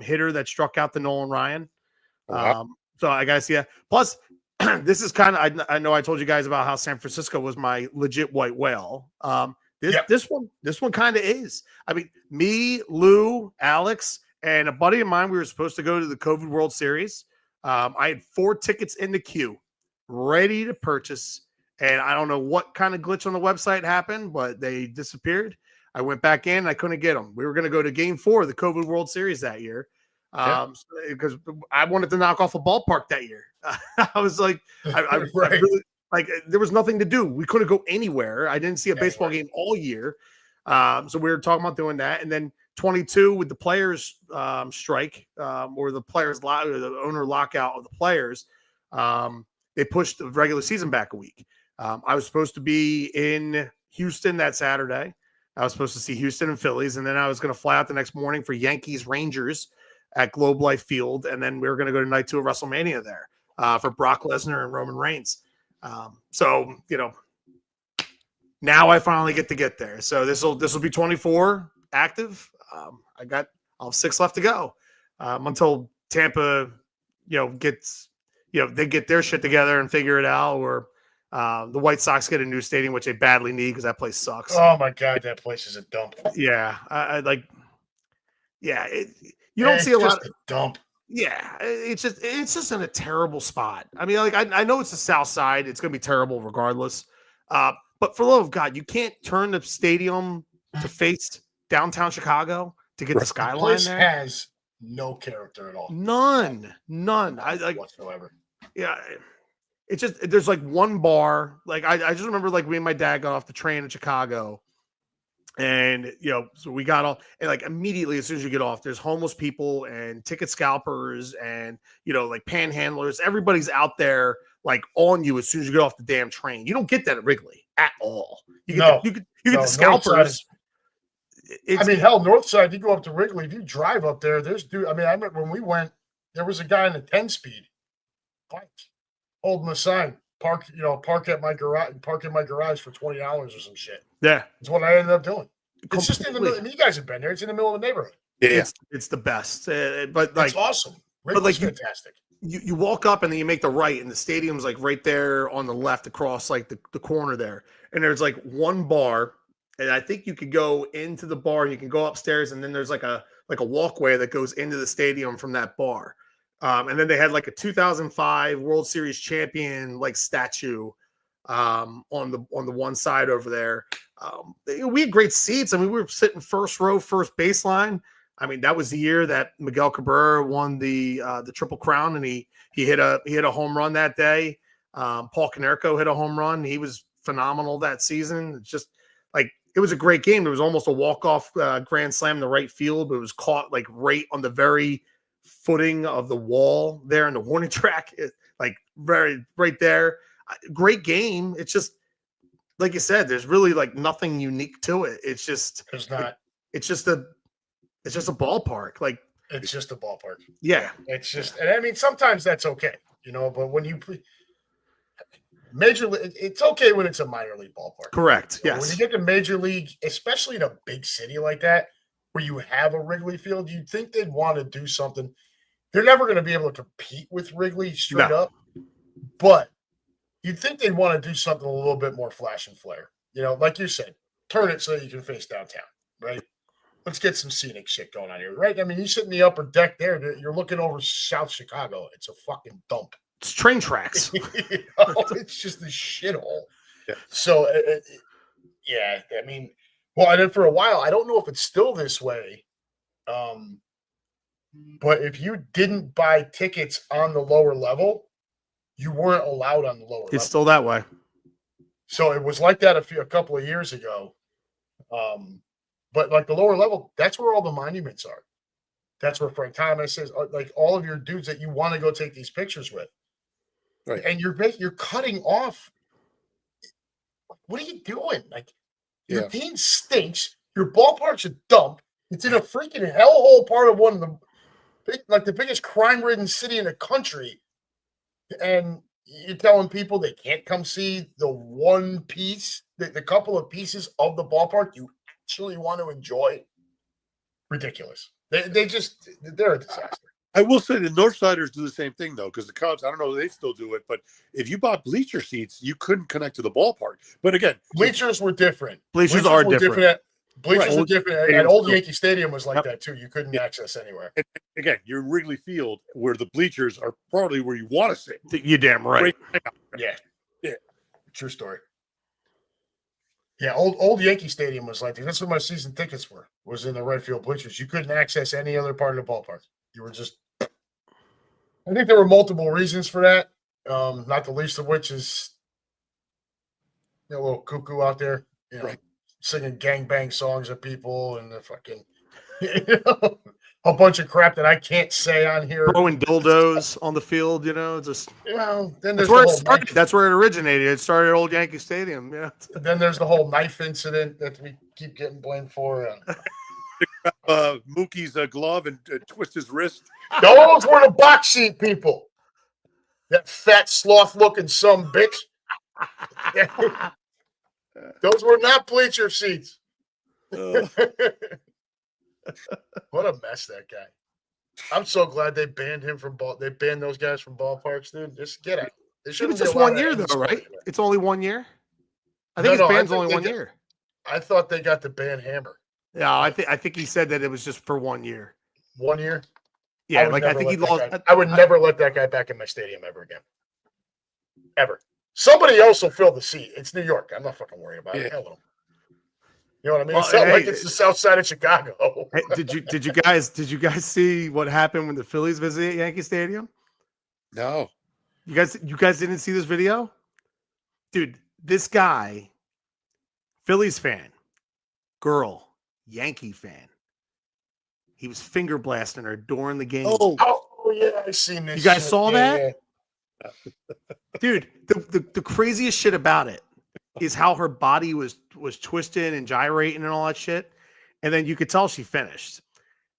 hitter that struck out the Nolan Ryan.
Wow.
So I gotta see that. Plus, this is kind of, I know I told you guys about how San Francisco was my legit white whale. This one kind of is. I mean, me, Lou, Alex, and a buddy of mine, we were supposed to go to the COVID World Series. I had 4 tickets in the queue, ready to purchase, and I don't know what kind of glitch on the website happened, but they disappeared. I went back in, and I couldn't get them. We were going to go to Game 4 of the COVID World Series that year, because I wanted to knock off a ballpark that year. I was like, I really, like, there was nothing to do. We couldn't go anywhere. I didn't see a baseball game all year. So we were talking about doing that. And then 22 with the players strike, or the players or the owner lockout of the players, they pushed the regular season back a week. I was supposed to be in Houston that Saturday. I was supposed to see Houston and Phillies, and then I was going to fly out the next morning for Yankees Rangers at Globe Life Field, and then we were going to go to night 2 of WrestleMania there for Brock Lesnar and Roman Reigns. So now I finally get there. So this will be 24 active. I'll have 6 left to go until Tampa, gets, they get their shit together and figure it out, or the White Sox get a new stadium, which they badly need because that place sucks.
Oh my God, that place is a dump.
Yeah, you don't see a lot of
dump.
Yeah, it's just in a terrible spot. I mean, like, I know it's the South Side; it's going to be terrible regardless. But for the love of God, you can't turn the stadium to face downtown Chicago to get the skyline.
The place
there
has no character at all.
None. I like
whatsoever.
Yeah, it's just, there's like one bar. Like I just remember, like, me and my dad got off the train in Chicago. And, so we got off, and like immediately as soon as you get off, there's homeless people and ticket scalpers and, like panhandlers. Everybody's out there, like, on you as soon as you get off the damn train. You don't get that at Wrigley at all. You get the scalpers.
Hell, North Side, you go up to Wrigley, if you drive up there, I remember when we went, there was a guy in a 10-speed bike holding a sign. Park at my garage for $20 or some shit.
Yeah.
That's what I ended up doing. It's just in the middle. I mean, you guys have been there. It's in the middle of the neighborhood.
Yeah. It's the best. But like,
it's awesome. Wrigley's fantastic.
You walk up and then you make the right, and the stadium's like right there on the left across like the corner there. And there's like one bar, and I think you could go into the bar, you can go upstairs, and then there's like a walkway that goes into the stadium from that bar. And then they had like a 2005 World Series champion like statue on the one side over there. We had great seats. I mean, we were sitting first row, first baseline. I mean, that was the year that Miguel Cabrera won the Triple Crown, and he hit a home run that day. Paul Konerko hit a home run. He was phenomenal that season. It's just like it was a great game. It was almost a walk-off grand slam in the right field, but it was caught like right on the very footing of the wall there in the warning track, like very right there. Great game. It's just like you said, there's really like nothing unique to it. It's just
There's not.
It's just a ballpark. Like
It's just a ballpark.
yeah.
It's just, and I mean, sometimes that's okay, but when you major league, it's okay when it's a minor league ballpark.
Correct.
When
Yes.
you get to major league, especially in a big city like that, where you have a Wrigley Field, you'd think they'd want to do something. They're never going to be able to compete with Wrigley straight up, but you'd think they'd want to do something a little bit more flash and flare. Like you said, turn it so you can face downtown, right? Let's get some scenic shit going on here, right? I mean, you sit in the upper deck there, you're looking over South Chicago. It's a fucking dump.
It's train tracks.
It's just a shithole.
Yeah.
So, yeah, I mean, well, and then for a while, I don't know if it's still this way, but if you didn't buy tickets on the lower level, you weren't allowed on the lower level.
It's still that way.
So it was like that a couple of years ago. But like the lower level, that's where all the monuments are. That's where Frank Thomas is, like all of your dudes that you want to go take these pictures with.
Right.
And you're cutting off. What are you doing? Like your team stinks. Your ballpark's a dump. It's in a freaking hellhole part of one of the biggest crime-ridden city in the country. And you're telling people they can't come see the one piece, the couple of pieces of the ballpark you actually want to enjoy. Ridiculous. They're a disaster.
I will say the Northsiders do the same thing though, because the Cubs, I don't know if they still do it, but if you bought bleacher seats, you couldn't connect to the ballpark. But again,
bleachers were different.
Bleachers are different.
Bleachers
Right.
are different. And Old Yankee Stadium was like that too. You couldn't access anywhere.
And again, you're in Wrigley Field, where the bleachers are probably where you want to sit.
You're damn right.
Yeah. True story. Yeah, old Yankee Stadium was like that. That's what my season tickets were. Was in the right field bleachers. You couldn't access any other part of the ballpark. You were just. I think there were multiple reasons for that. Not the least of which is a little cuckoo out there,
Right.
Singing gangbang songs at people and the fucking a bunch of crap that I can't say on here.
Throwing dildos on the field, just
Then
that's
there's
where
the
it
whole
started.
knife,
That's where it originated. It started at Old Yankee Stadium.
then there's the whole knife incident that we keep getting blamed for.
Mookie's glove and twist his wrist.
Those were the box seat people. That fat sloth looking some bitch. Those were not bleacher seats.
Uh,
What a mess that guy. I'm so glad they banned him from ball. They banned those guys from ballparks, dude. Just get it.
It was just 1 year, though, right? It's only 1 year. I think
No,
his
I
ban's
think
only
they
1
did-
year.
I thought they got the ban hammer.
Yeah, I think he said that it was just for 1 year.
1 year.
Yeah,
would
like I
never
think he
let
lost.
that guy- I would never let that guy back in my stadium ever again. Ever. Somebody else will fill the seat. It's New York. I'm not fucking worried about it.
Yeah.
Hell with 'em. You know what I mean?
Well,
It's not
hey,
like it's the south side of Chicago.
Hey, did you guys see what happened when the Phillies visited Yankee Stadium?
no.
You guys didn't see this video? Dude, this guy, Phillies fan, girl, Yankee fan. He was finger blasting her during the game.
Oh yeah, I seen this.
You guys
shit.
saw
Yeah,
that? Dude, the craziest shit about it is how her body was twisting and gyrating and all that shit. And then you could tell she finished.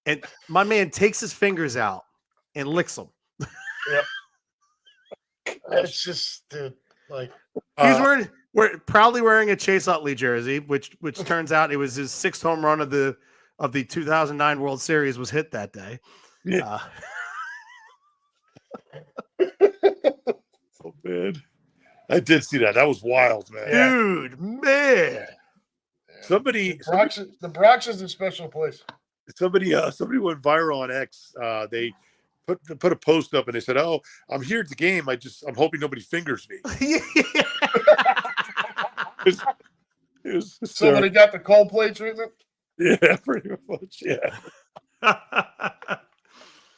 And my man takes his fingers out and licks them.
Yeah. It's just, dude, like
He's proudly wearing a Chase Utley jersey, which turns out it was his 6th home run of the 2009 World Series was hit that day.
Yeah. Oh man, I did see that. That was wild, man.
Dude, man.
Somebody
the Bronx is a special place.
somebody went viral on X. They put a post up, and they said, "Oh, I'm here at the game. I'm hoping nobody fingers me." It was
Somebody got the Coldplay treatment.
yeah, pretty much. Yeah.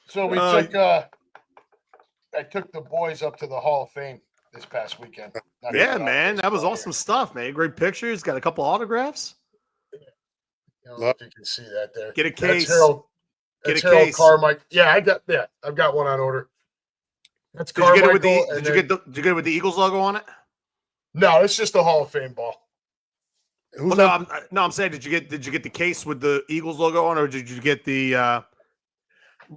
So we took. I took the boys up to the Hall of Fame this past weekend.
Yeah, man, that was awesome stuff, man. Great pictures. Got a couple autographs.
I don't know if you can see that there.
Get a case.
That's Harold Carmichael. Yeah, I've got one on order. That's Carmichael.
Did you get it with the Eagles logo on it?
No, it's just a Hall of Fame ball.
I'm saying, did you get the case with the Eagles logo on, or did you get the a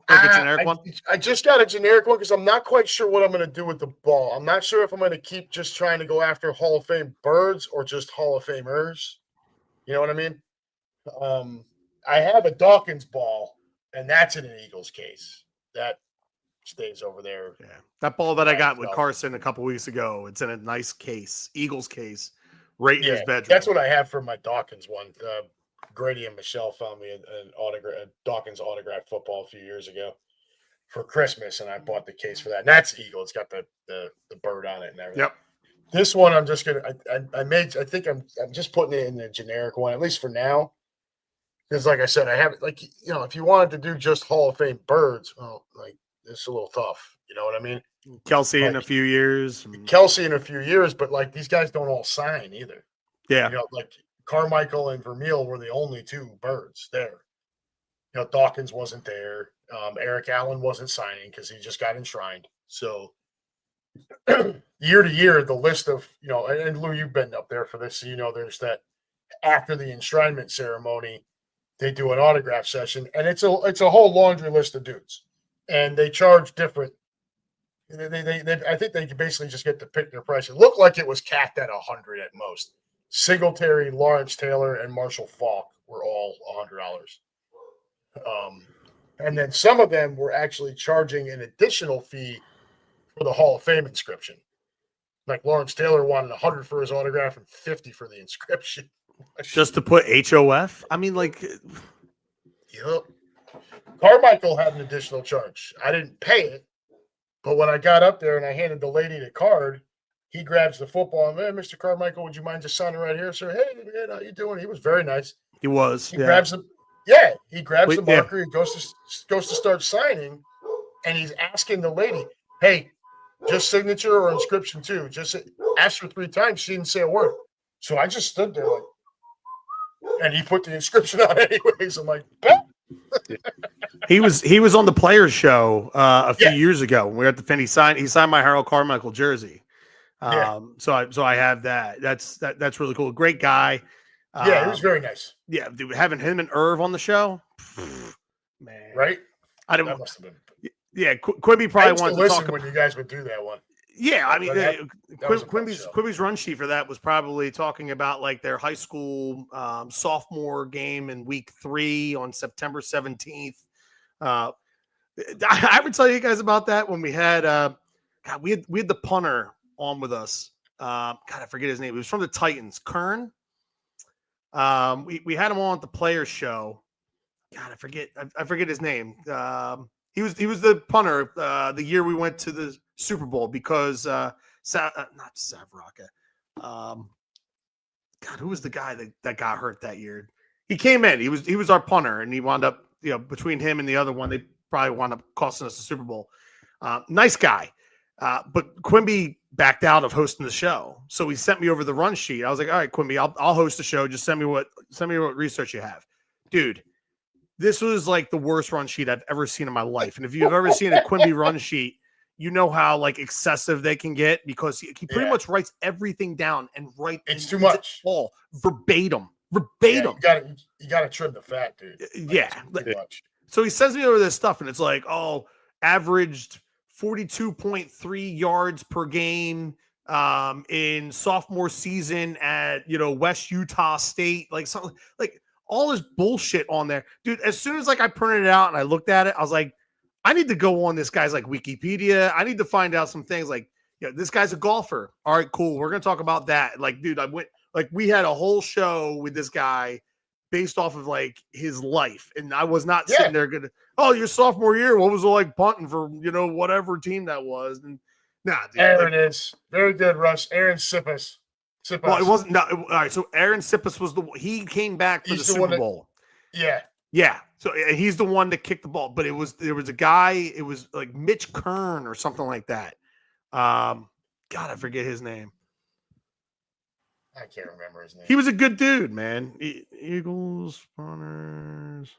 generic one?
I just got a generic one because I'm not quite sure what I'm going to do with the ball. I'm not sure if I'm going to keep just trying to go after Hall of Fame birds or just Hall of Famers. You know what I mean? I have a Dawkins ball, and that's in an Eagles case. That stays over there.
Yeah, that ball that I got with Carson a couple weeks ago, it's in a nice case, Eagles case, right in his bedroom.
That's what I have for my Dawkins one. Grady and Michelle found me a Dawkins autographed football a few years ago for Christmas, and I bought the case for that. And that's Eagle. It's got the bird on it and everything.
Yep.
This one I'm just gonna. I think I'm just putting it in the generic one, at least for now. Because, like I said, I have like if you wanted to do just Hall of Fame birds, well, like it's a little tough. You know what I mean?
Kelsey in a few years.
But like these guys don't all sign either.
Yeah.
Like Carmichael and Vermeil were the only two birds there. Dawkins wasn't there. Eric Allen wasn't signing because he just got enshrined. So year to year, the list of and Lou, you've been up there for this. So there's that after the enshrinement ceremony, they do an autograph session, and it's a whole laundry list of dudes, and they charge different. I think they basically just get to pick their price. It looked like it was capped at $100 at most. Singletary, Lawrence Taylor, and Marshall Faulk were all $100. And then some of them were actually charging an additional fee for the Hall of Fame inscription. Like Lawrence Taylor wanted $100 for his autograph and $50 for the inscription.
Just to put HOF? I mean, like.
Yep. Carmichael had an additional charge. I didn't pay it, but when I got up there and I handed the lady the card, he grabs the football and, man, Mr. Carmichael, would you mind just signing right here, sir? Hey, man, how you doing? He was very nice.
He was.
He grabs the marker and goes to start signing, and he's asking the lady, hey, just signature or inscription too. Just asked her 3 times. She didn't say a word. So I just stood there like, and he put the inscription on anyways. I'm like, bah.
He was on the Players Show a few years ago when we were at the Fin. He signed my Harold Carmichael jersey. So I have that. That's really cool. Great guy.
He was very nice.
Yeah, dude, having him and Irv on the show, man.
Right?
That
must have been.
Yeah, Quibby probably wanted to talk
when you guys would do that one.
Yeah, I mean, Quibby's run sheet for that was probably talking about like their high school sophomore game in week 3 on September 17th. I ever tell you guys about that when we had we had the punter on with us. I forget his name. He was from the Titans, Kern. We had him on at the Players Show. God, I forget his name. He was the punter the year we went to the Super Bowl because not Savraka. God, who was the guy that got hurt that year? He came in. He was our punter, and he wound up between him and the other one, they probably wound up costing us the Super Bowl. Nice guy, but Quimby backed out of hosting the show, so he sent me over the run sheet. I was like, all right, Quimby, I'll host the show. Just send me what research you have, dude. This was like the worst run sheet I've ever seen in my life. And if you've ever seen a Quimby run sheet, you know how like excessive they can get because he pretty much writes everything down and
it's too much.
All verbatim.
Yeah, you gotta trim the fat, dude.
Like, too much. So he sends me over this stuff, and it's like, averaged 42.3 yards per game in sophomore season at West Utah State, like something like. All this bullshit on there, dude. As soon as I printed it out and I looked at it, I was like, I need to go on this guy's Wikipedia. I need to find out some things this guy's a golfer. All right, cool. We're going to talk about that. Dude, we had a whole show with this guy based off of like his life. And I was not
Yeah.
sitting there going, oh, your sophomore year, what was it like punting for, whatever team that was? And nah, dude.
There it is. Very good, Russ. Aaron Sippas.
Well, it wasn't. No, all right. So Aaron Sippas was he came back for
He's
the
the one
Super
that-
Bowl.
Yeah.
Yeah. So he's the one that kicked the ball, but there was a guy, it was like Mitch Kern or something like that. God, I forget his name.
I can't remember his name.
He was a good dude, man. Eagles, Runners.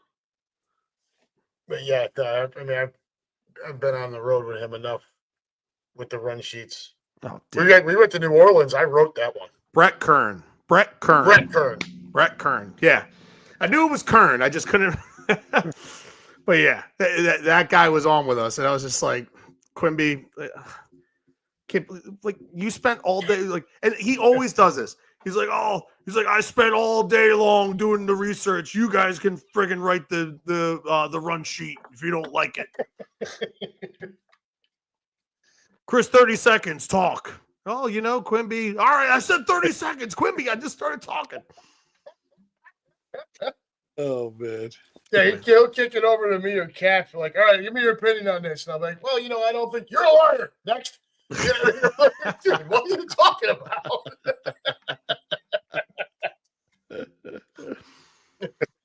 But yeah, I mean, I've been on the road with him enough with the run sheets.
Oh,
We went to New Orleans. I wrote that one.
Brett Kern.
Brett Kern.
Yeah. I knew it was Kern. I just couldn't. But yeah, that guy was on with us. And I was just like, Quimby, like you spent all day, like, and he always does this. He's like, I spent all day long doing the research. You guys can friggin' write the run sheet if you don't like it. Chris, 30 seconds, talk. Oh, Quimby. All right, I said 30 seconds. Quimby, I just started talking.
Oh, man.
Yeah, he'll kick it over to me or Cap. Like, all right, give me your opinion on this. And I'm like, well, I don't think you're a liar. Next. Dude, what are you talking about?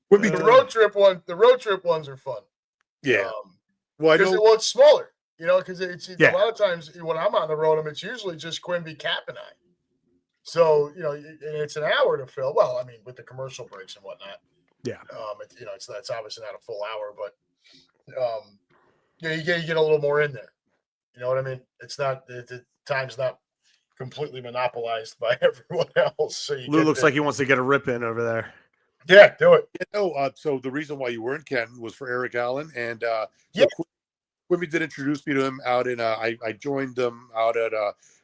The road trip ones are fun.
Yeah.
Because it's smaller. Because it's
Yeah.
a lot of times when I'm on the road, it's usually just Quimby, Cap, and I. So and it's an hour to fill. Well, I mean, with the commercial breaks and whatnot.
Yeah.
It's obviously not a full hour, but you get a little more in there. You know what I mean? It's not the time's not completely monopolized by everyone else. So
Lou looks like he wants to get a rip in over there.
Yeah, do it.
So the reason why you were in Canton was for Eric Allen, and
Yeah.
Quimby did introduce me to him out in. I joined them out at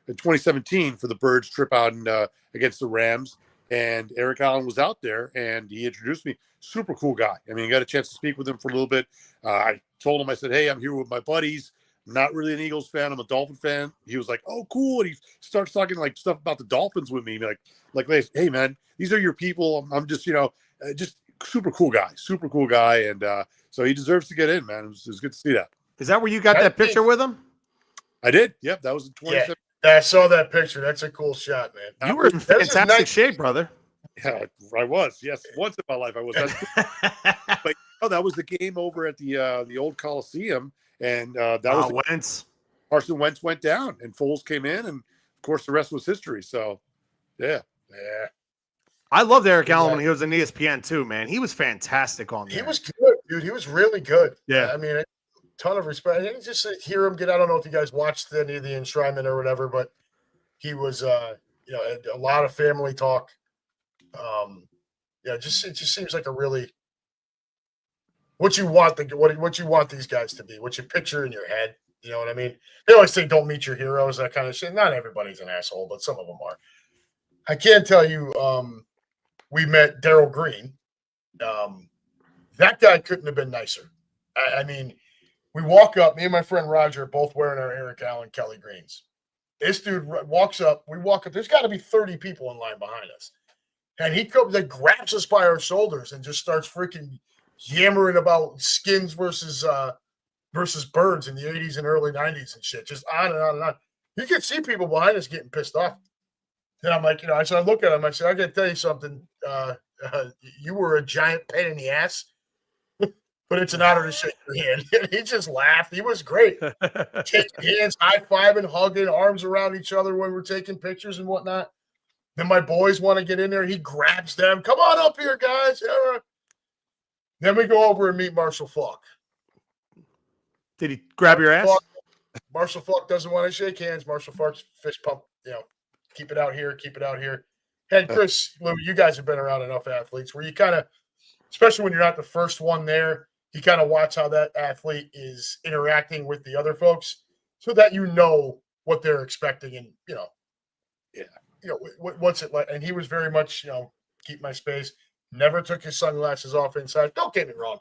in 2017 for the Birds trip out against the Rams, and Eric Allen was out there, and he introduced me. Super cool guy. I mean, I got a chance to speak with him for a little bit. I told him, I said, hey, I'm here with my buddies. I'm not really an Eagles fan. I'm a Dolphin fan. He was like, oh, cool. And he starts talking like stuff about the Dolphins with me. Like, hey, man, these are your people. I'm just, just super cool guy. And so he deserves to get in, man. It was good to see that.
Is that where you got that picture with him?
I did. Yep. That was in 2017.
Yeah, I saw that picture. That's a cool shot, man.
You were in fantastic shape, brother.
Yeah, I was. Yes, once in my life I was. But that was the game over at the old Coliseum, and that was
Wentz.
Carson Wentz went down, and Foles came in, and of course the rest was history. So, yeah.
I loved Eric Allen when he was in ESPN too, man. He was fantastic on there.
He was good, dude. He was really good.
Yeah,
I mean, a ton of respect. I didn't just hear him get. I don't know if you guys watched any of the enshrinement or whatever, but he was, a lot of family talk. It just seems like a really what you want what you want these guys to be, what you picture in your head. You know what I mean? They always say don't meet your heroes, that kind of shit. Not everybody's an asshole, but some of them are. I can tell you, we met Darryl Green. That guy couldn't have been nicer. I mean, we walk up, me and my friend Roger are both wearing our Eric Allen Kelly Greens. This dude walks up, we walk up, there's got to be 30 people in line behind us. And he comes, like, grabs us by our shoulders and just starts freaking yammering about skins versus birds in the 80s and early 90s and shit. Just on and on and on. You can see people behind us getting pissed off. And I'm like, I look at him, I said, I got to tell you something. You were a giant pain in the ass, but it's an honor to shake your hand. And he just laughed. He was great. Shaking hands, high-fiving, hugging, arms around each other when we're taking pictures and whatnot. Then my boys want to get in there. He grabs them. Come on up here, guys. Then we go over and meet Marshall Falk.
Did he grab your ass?
Marshall Falk doesn't want to shake hands. Marshall Falk's fist pump, keep it out here, keep it out here. And Chris, Lou, you guys have been around enough athletes where you kind of, especially when you're not the first one there, you kind of watch how that athlete is interacting with the other folks so that you know what they're expecting and, what's it like? And he was very much, keep my space. Never took his sunglasses off inside. Don't get me wrong.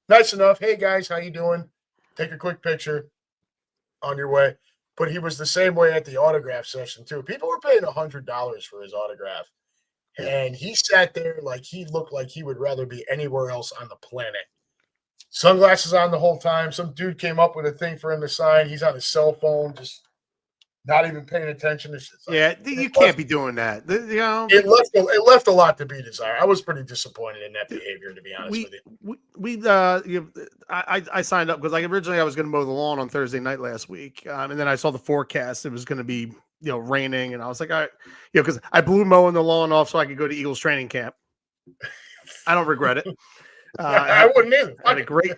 Nice enough. Hey, guys, how you doing? Take a quick picture on your way. But he was the same way at the autograph session, too. People were paying $100 for his autograph. And he sat there like he looked like he would rather be anywhere else on the planet. Sunglasses on the whole time. Some dude came up with a thing for him to sign. He's on his cell phone, just not even paying attention.
Yeah, you can't be doing that.
It left a lot to be desired. I was pretty disappointed in that behavior, to be honest with you.
I signed up because originally I was going to mow the lawn on Thursday night last week, and then I saw the forecast. It was going to be raining, and I was like, all right, because I blew mowing the lawn off so I could go to Eagles training camp. I don't regret it.
I wouldn't either.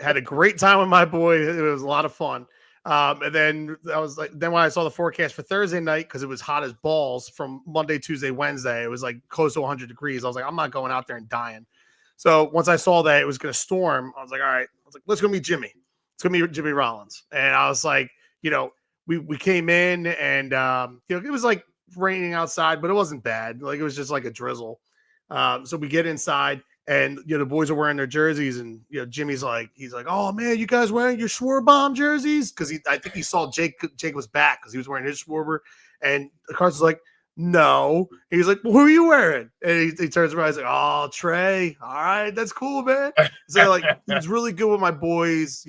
Had a great time with my boy. It was a lot of fun. And then I was like, then when I saw the forecast for Thursday night, because it was hot as balls from Monday, Tuesday, Wednesday, it was like close to 100 degrees. I was like, I'm not going out there and dying. So once I saw that it was going to storm, I was like, all right, let's go meet Jimmy. It's going to be Jimmy Rollins. And I was like, we came in and, it was like raining outside, but it wasn't bad. Like it was just like a drizzle. So we get inside. And the boys are wearing their jerseys, and Jimmy's like, oh man, you guys wearing your Schwarber jerseys? Because I think he saw Jake was back because he was wearing his Schwarber, and Carson's like, no. And he's like, well, who are you wearing? And he turns around, he's like, oh, Trey, all right, that's cool, man. So like, he was really good with my boys,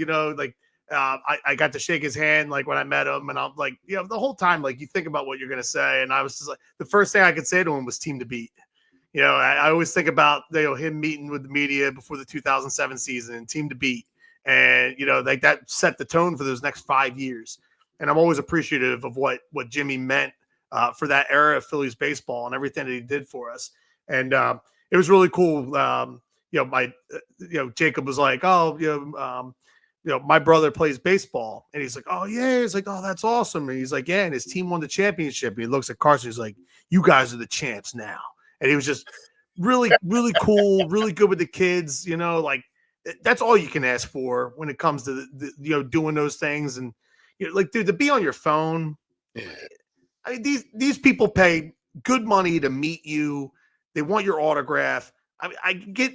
I got to shake his hand like when I met him, and I'm like, the whole time like you think about what you're gonna say, and I was just like, the first thing I could say to him was team to beat. I always think about him meeting with the media before the 2007 season and team to beat. And, like that set the tone for those next 5 years. And I'm always appreciative of what Jimmy meant for that era of Phillies baseball and everything that he did for us. And it was really cool. Jacob was like, oh, my brother plays baseball. And he's like, oh, yeah. He's like, oh, that's awesome. And he's like, yeah. And his team won the championship. And he looks at Carson. He's like, you guys are the champs now. And he was just really, really cool, really good with the kids. That's all you can ask for when it comes to doing those things. And dude, to be on your phone. Yeah. I mean, these people pay good money to meet you. They want your autograph. I mean,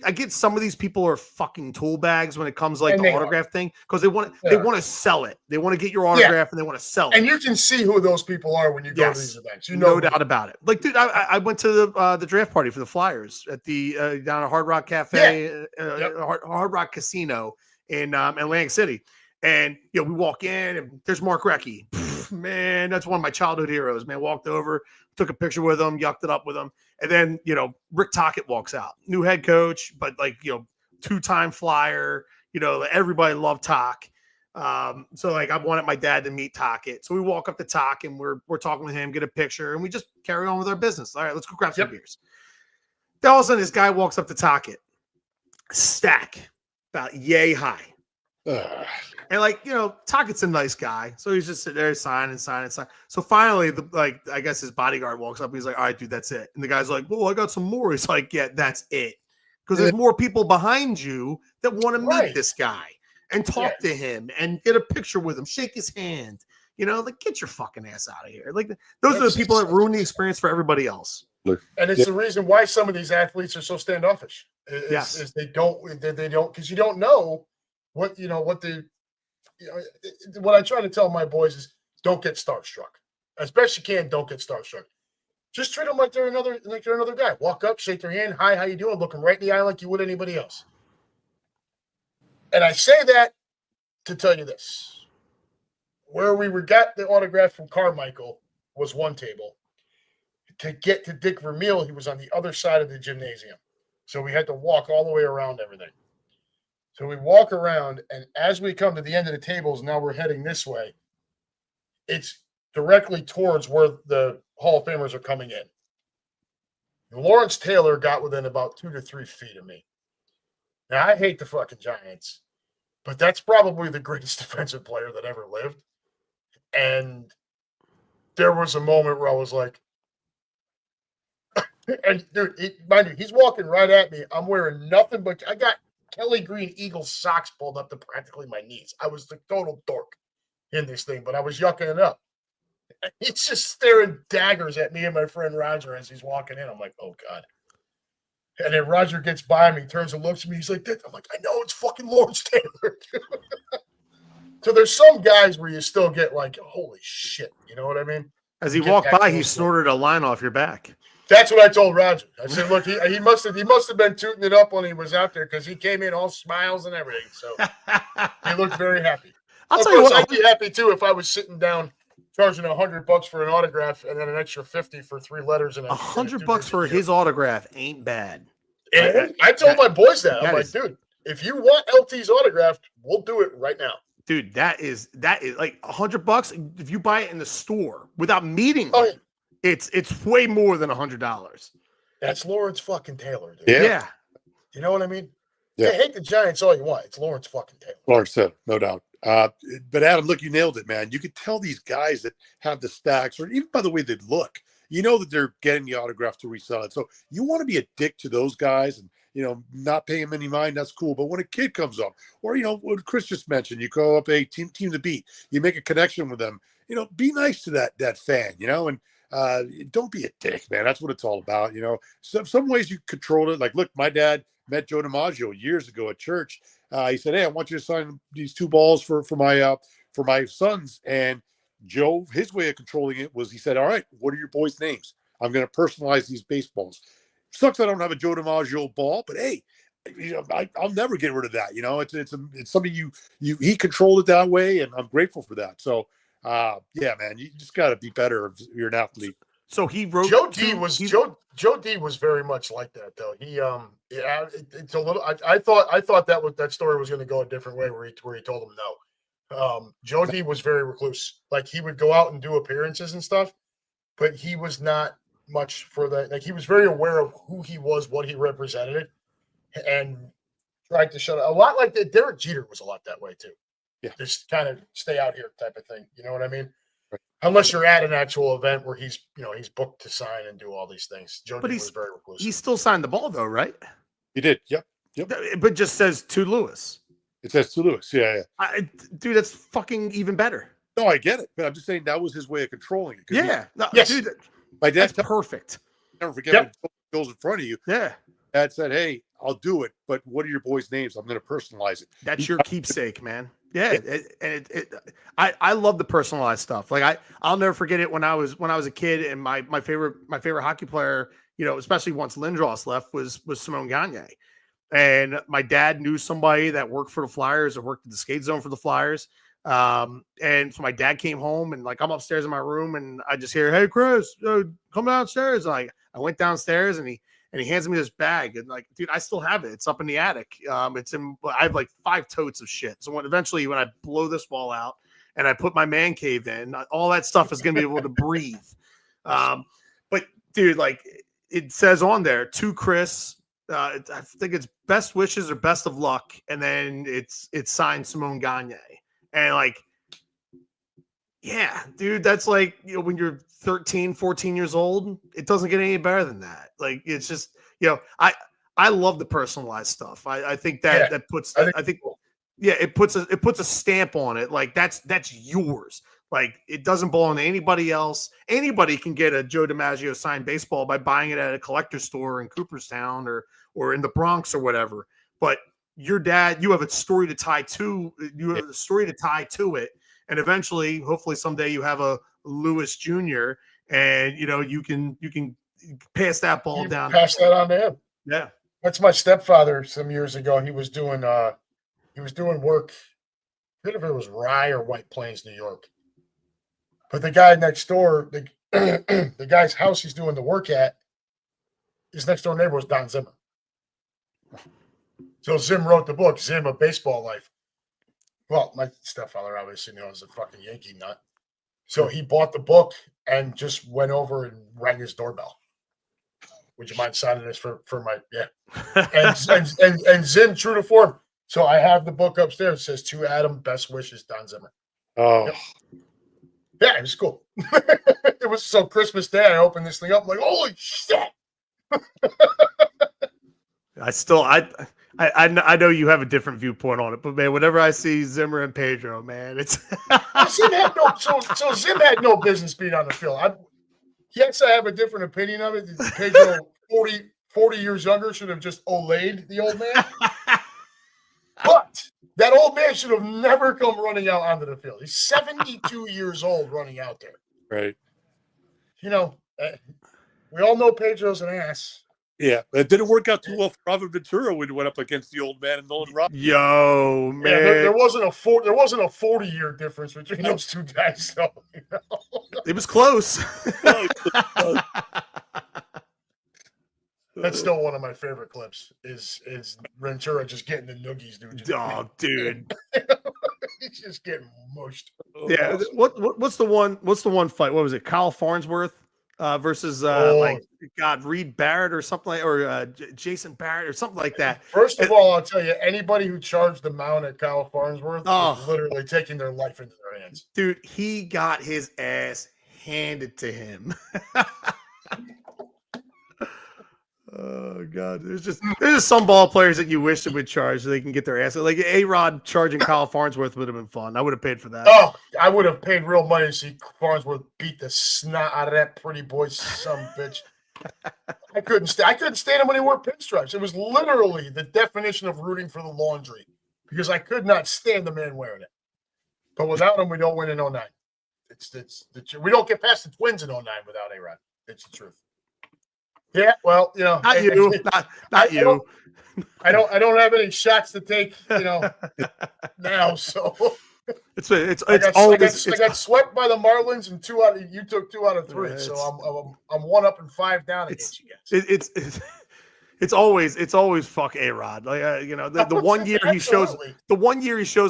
I get some of these people are fucking tool bags when it comes like the autograph thing because they want to sell it. They want to get your autograph and they want to sell it.
And you can see who those people are when you go to these events.
No doubt about it. Like, dude, I went to the draft party for the Flyers at the down at Hard Rock Cafe, Hard Rock Casino in Atlantic City, and we walk in and there's Mark Recchi. Man, that's one of my childhood heroes. Man, walked over, took a picture with him, yucked it up with him. And then, Rick Tocchet walks out, new head coach, but two-time Flyer, everybody loved Tock. So I wanted my dad to meet Tocchet. So we walk up to Tock and we're talking with him, get a picture, and we just carry on with our business. All right, let's go grab some beers. Then all of a sudden, this guy walks up to Tocchet, stack about yay high. And Tocchet's a nice guy. So he's just sitting there signing. So finally, I guess his bodyguard walks up. And he's like, all right, dude, that's it. And the guy's like, well, I got some more. He's like, yeah, that's it. Because there's more people behind you that want to meet this guy and talk to him and get a picture with him, shake his hand. Get your fucking ass out of here. Those are the people that ruin the experience for everybody else.
And it's the reason why some of these athletes are so standoffish. Is they don't, because you don't know what I try to tell my boys is don't get starstruck. As best you can, don't get starstruck. Just treat them like they're another guy. Walk up, shake their hand. Hi, how you doing? Look them right in the eye like you would anybody else. And I say that to tell you this. Where we got the autograph from Carmichael was one table. To get to Dick Vermeil, he was on the other side of the gymnasium. So we had to walk all the way around everything. So we walk around, and as we come to the end of the tables, now we're heading this way. It's directly towards where the Hall of Famers are coming in. Lawrence Taylor got within about 2 to 3 feet of me. Now, I hate the fucking Giants, but that's probably the greatest defensive player that ever lived. And there was a moment where I was like, and dude, mind you, he's walking right at me. I'm wearing nothing but, I got Kelly Green Eagles socks pulled up to practically my knees. I was the total dork in this thing, but I was yucking it up. He's just staring daggers at me and my friend Roger as he's walking in. I'm like, oh, God. And then Roger gets by me, turns and looks at me. He's like, I'm like, I know, it's fucking Lawrence Taylor. So there's some guys where you still get like, holy shit. You know what I mean?
As he walked by, he snorted a line off your back.
That's what I told Roger. I said, look, he must have been tooting it up when he was out there because he came in all smiles and everything. So he looked very happy.
I'll
Of
tell you
course,
what.
I'd be happy too if I was sitting down charging $100 for an autograph and then an extra 50 for 3 letters and
$100 for his autograph ain't bad.
And I told my boys that. I'm like,
is,
dude, if you want LT's autographed, we'll do it right now.
Dude, that is like $100. If you buy it in the store without meeting him, it's way more than $100.
That's Lawrence fucking Taylor, dude.
Yeah.
You know what I mean?
Yeah.
Hey, hate the Giants all you want. It's Lawrence fucking Taylor.
Lawrence Taylor, no doubt. But Adam, look, you nailed it, man. You could tell these guys that have the stacks, or even by the way they look, you know that they're getting the autograph to resell it. So you want to be a dick to those guys and, not pay them any mind. That's cool. But when a kid comes up, or, what Chris just mentioned, you go up, hey, team to beat, you make a connection with them, be nice to that fan, and don't be a dick, man. That's what it's all about. Some ways you control it. Like, look, my dad met Joe DiMaggio years ago at church. He said, hey, I want you to sign these 2 balls for my sons. And Joe, his way of controlling it was, he said, all right, what are your boys' names? I'm going to personalize these baseballs. Sucks I don't have a Joe DiMaggio ball, but hey, I'll never get rid of that. It's something he controlled it that way, and I'm grateful for that. So, yeah, man, you just got to be better if you're an athlete.
So he wrote
Joe D was very much like that though. He it's a little. I thought that story was going to go a different way where he told him no. Joe D was very recluse. Like he would go out and do appearances and stuff, but he was not much for that. Like he was very aware of who he was, what he represented, and tried to shut it. A lot like that. Derek Jeter was a lot that way too.
Yeah,
just kind of stay out here type of thing. You know what I mean?
Right.
Unless you're at an actual event where he's booked to sign and do all these things. Joe D was very reclusive.
He still signed the ball though, right?
He did. Yep.
But just says to Lewis.
It says to Lewis. Yeah.
Dude, that's fucking even better.
No, I get it, but I'm just saying that was his way of controlling it.
Yeah.
Yes.
Dude,
my dad's
perfect.
Never forget when it goes in front of you.
Yeah.
Dad said, hey, I'll do it, but what are your boys' names? I'm going to personalize it.
That's your keepsake, man. Yeah. I love the personalized stuff. Like I'll never forget it when I was a kid, and my favorite hockey player, especially once Lindros left, was Simone Gagne. And my dad knew somebody that worked for the Flyers or worked at the skate zone for the Flyers. And so my dad came home, and like I'm upstairs in my room, and I just hear, hey Chris, come downstairs. And I went downstairs, and he hands me this bag, and like, dude, I still have it. It's up in the attic. I have like 5 totes of shit. So when I blow this wall out and I put my man cave in, all that stuff is going to be able to breathe. But dude, like it says on there to Chris, I think it's best wishes or best of luck. And then it's signed Simone Gagne. And like, yeah, dude, that's like, when you're 13, 14 years old, it doesn't get any better than that. Like, it's just, I love the personalized stuff. I think that puts, it puts a stamp on it. Like that's yours. Like it doesn't belong to anybody else. Anybody can get a Joe DiMaggio signed baseball by buying it at a collector store in Cooperstown or in the Bronx or whatever. But your dad, you have a story to tie to. You have a story to tie to it. And eventually, hopefully someday you have a Lewis Jr. and you can pass that ball down.
Pass that on to him.
Yeah.
That's my stepfather some years ago. He was doing work. I forget if it was Rye or White Plains, New York. But the guy next door, the guy's house he's doing the work at, his next door neighbor was Don Zimmer. So Zim wrote the book, Zim, A Baseball Life. Well, my stepfather obviously knows a fucking Yankee nut. So he bought the book and just went over and rang his doorbell. Would you mind signing this for my, and Zim, true to form. So I have the book upstairs. It says, to Adam, best wishes, Don Zimmer.
Oh.
Yep. Yeah, it was cool. It was so Christmas Day. I opened this thing up. I'm like, holy shit.
I know you have a different viewpoint on it, but man, whenever I see Zimmer and Pedro, man, it's
Zim had Zim had no business being on the field. Yes, I have a different opinion of it. Pedro, 40 years younger, should have just Olayed the old man. But that old man should have never come running out onto the field. He's 72 years old running out there.
Right.
We all know Pedro's an ass.
Yeah, it didn't work out too well for Robert Ventura when he went up against the old man and Nolan Rock.
Yo, man.
Yeah, there wasn't a 40-year difference between those two guys, though. You know?
It was close.
That's still one of my favorite clips. Is Ventura just getting the noogies, dude?
Oh, dude.
He's just getting mushed.
Yeah.
Awesome.
What's the one fight? What was it? Kyle Farnsworth versus Reed Barrett or something like, or Jason Barrett or something like that.
First of all, I'll tell you, anybody who charged the mount at Kyle Farnsworth is literally taking their life into their hands.
Dude, he got his ass handed to him. Oh God, there's just some ball players that you wish they would charge so they can get their ass. Like A-Rod charging Kyle Farnsworth would have been fun. I would have paid for that.
Oh, I would have paid real money to see Farnsworth beat the snot out of that pretty boy son bitch. I couldn't stand him when he wore pinstripes. It was literally the definition of rooting for the laundry because I could not stand the man wearing it. But without him, we don't win in 09. We don't get past the Twins in 09 without A-Rod. It's the truth. Yeah, well, you know,
not you, not you.
I don't have any shots to take, you know, now. So I got swept by the Marlins and you took 2 out of 3. So I'm 1 up and 5 down against you guys.
It's always fuck A-Rod. Like you know, the 1 year he shows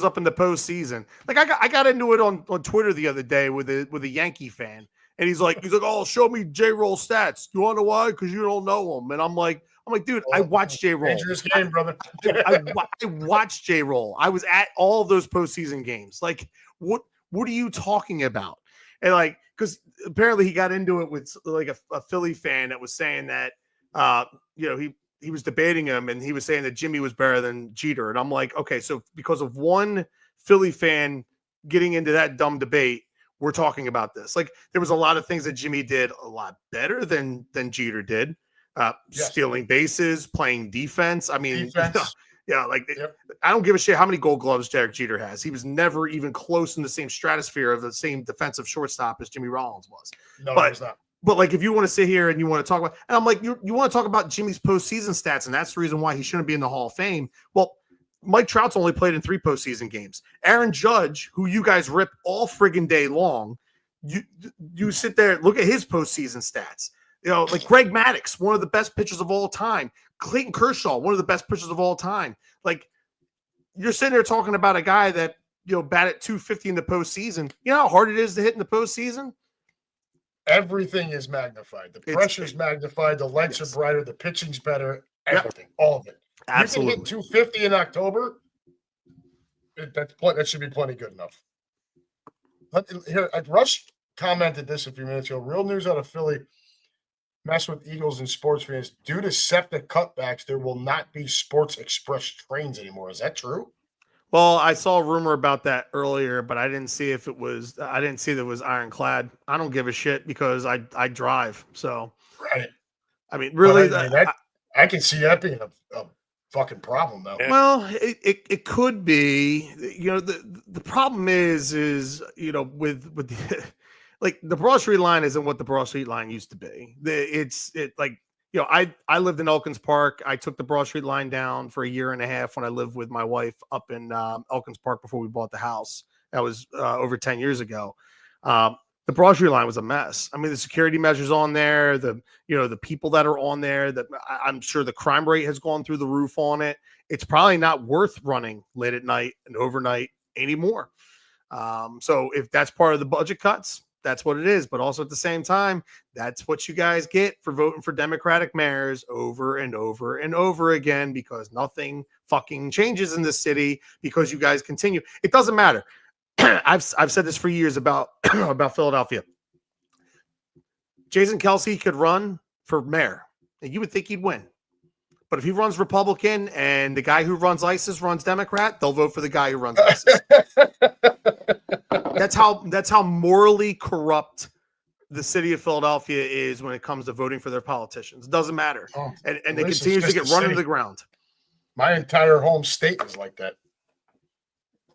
up in the postseason. Like I got into it on Twitter the other day with a Yankee fan. And he's like, oh, show me J-Roll stats. You want to know why? Because you don't know him. And I'm like, dude, I watched J-Roll.
Dangerous game, brother.
I watched J-Roll. I was at all of those postseason games. Like, what are you talking about? And like, because apparently he got into it with like a Philly fan that was saying that, you know, he was debating him and he was saying that Jimmy was better than Jeter. And I'm like, okay, so because of one Philly fan getting into that dumb debate, we're talking about this. Like there was a lot of things that Jimmy did a lot better than Jeter did. Yes. Stealing bases, playing defense. I mean, yeah, like I don't give a shit how many Gold Gloves Derek Jeter has. He was never even close in the same stratosphere of the same defensive shortstop as Jimmy Rollins was.
No,
but,
he's not.
But like, if you want to sit here and you want to talk about, and I'm like, you want to talk about Jimmy's postseason stats, and that's the reason why he shouldn't be in the Hall of Fame. Well, Mike Trout's only played in 3 postseason games. Aaron Judge, who you guys rip all friggin' day long, you sit there, look at his postseason stats. You know, like Greg Maddux, one of the best pitchers of all time. Clayton Kershaw, one of the best pitchers of all time. Like, you're sitting there talking about a guy that, you know, batted .250 in the postseason. You know how hard it is to hit in the postseason?
Everything is magnified. The pressure's magnified. The lights are brighter. The pitching's better. Everything. All of it.
Absolutely.
You can hit 250 in October. That should be plenty good enough. Here, Rush commented this a few minutes ago. Real news out of Philly. Mess with Eagles and sports fans. Due to septic cutbacks, there will not be Sports Express trains anymore. Is that true?
Well, I saw a rumor about that earlier, but I didn't see if it was. I didn't see that it was ironclad. I don't give a shit because I drive. So,
right.
I mean, really,
I can see that being a fucking problem though.
Well, it could be. You know, the problem is you know with the, like the Broad Street line isn't what the Broad Street line used to be. It's like, you know, I lived in Elkins Park. I took the Broad Street line down for a year and a half when I lived with my wife up in Elkins Park before we bought the house. That was over 10 years ago. The Broad Street line was a mess. I mean, the security measures on there, the people that are on there, that I'm sure the crime rate has gone through the roof on it. It's probably not worth running late at night and overnight anymore. So if that's part of the budget cuts, that's what it is. But also at the same time, that's what you guys get for voting for Democratic mayors over and over and over again, because nothing fucking changes in this city because you guys continue. It doesn't matter. I've said this for years about Philadelphia. Jason Kelce could run for mayor, and you would think he'd win. But if he runs Republican and the guy who runs ISIS runs Democrat, they'll vote for the guy who runs ISIS. That's how morally corrupt the city of Philadelphia is when it comes to voting for their politicians. It doesn't matter. And it continues to get run into the ground.
My entire home state is like that.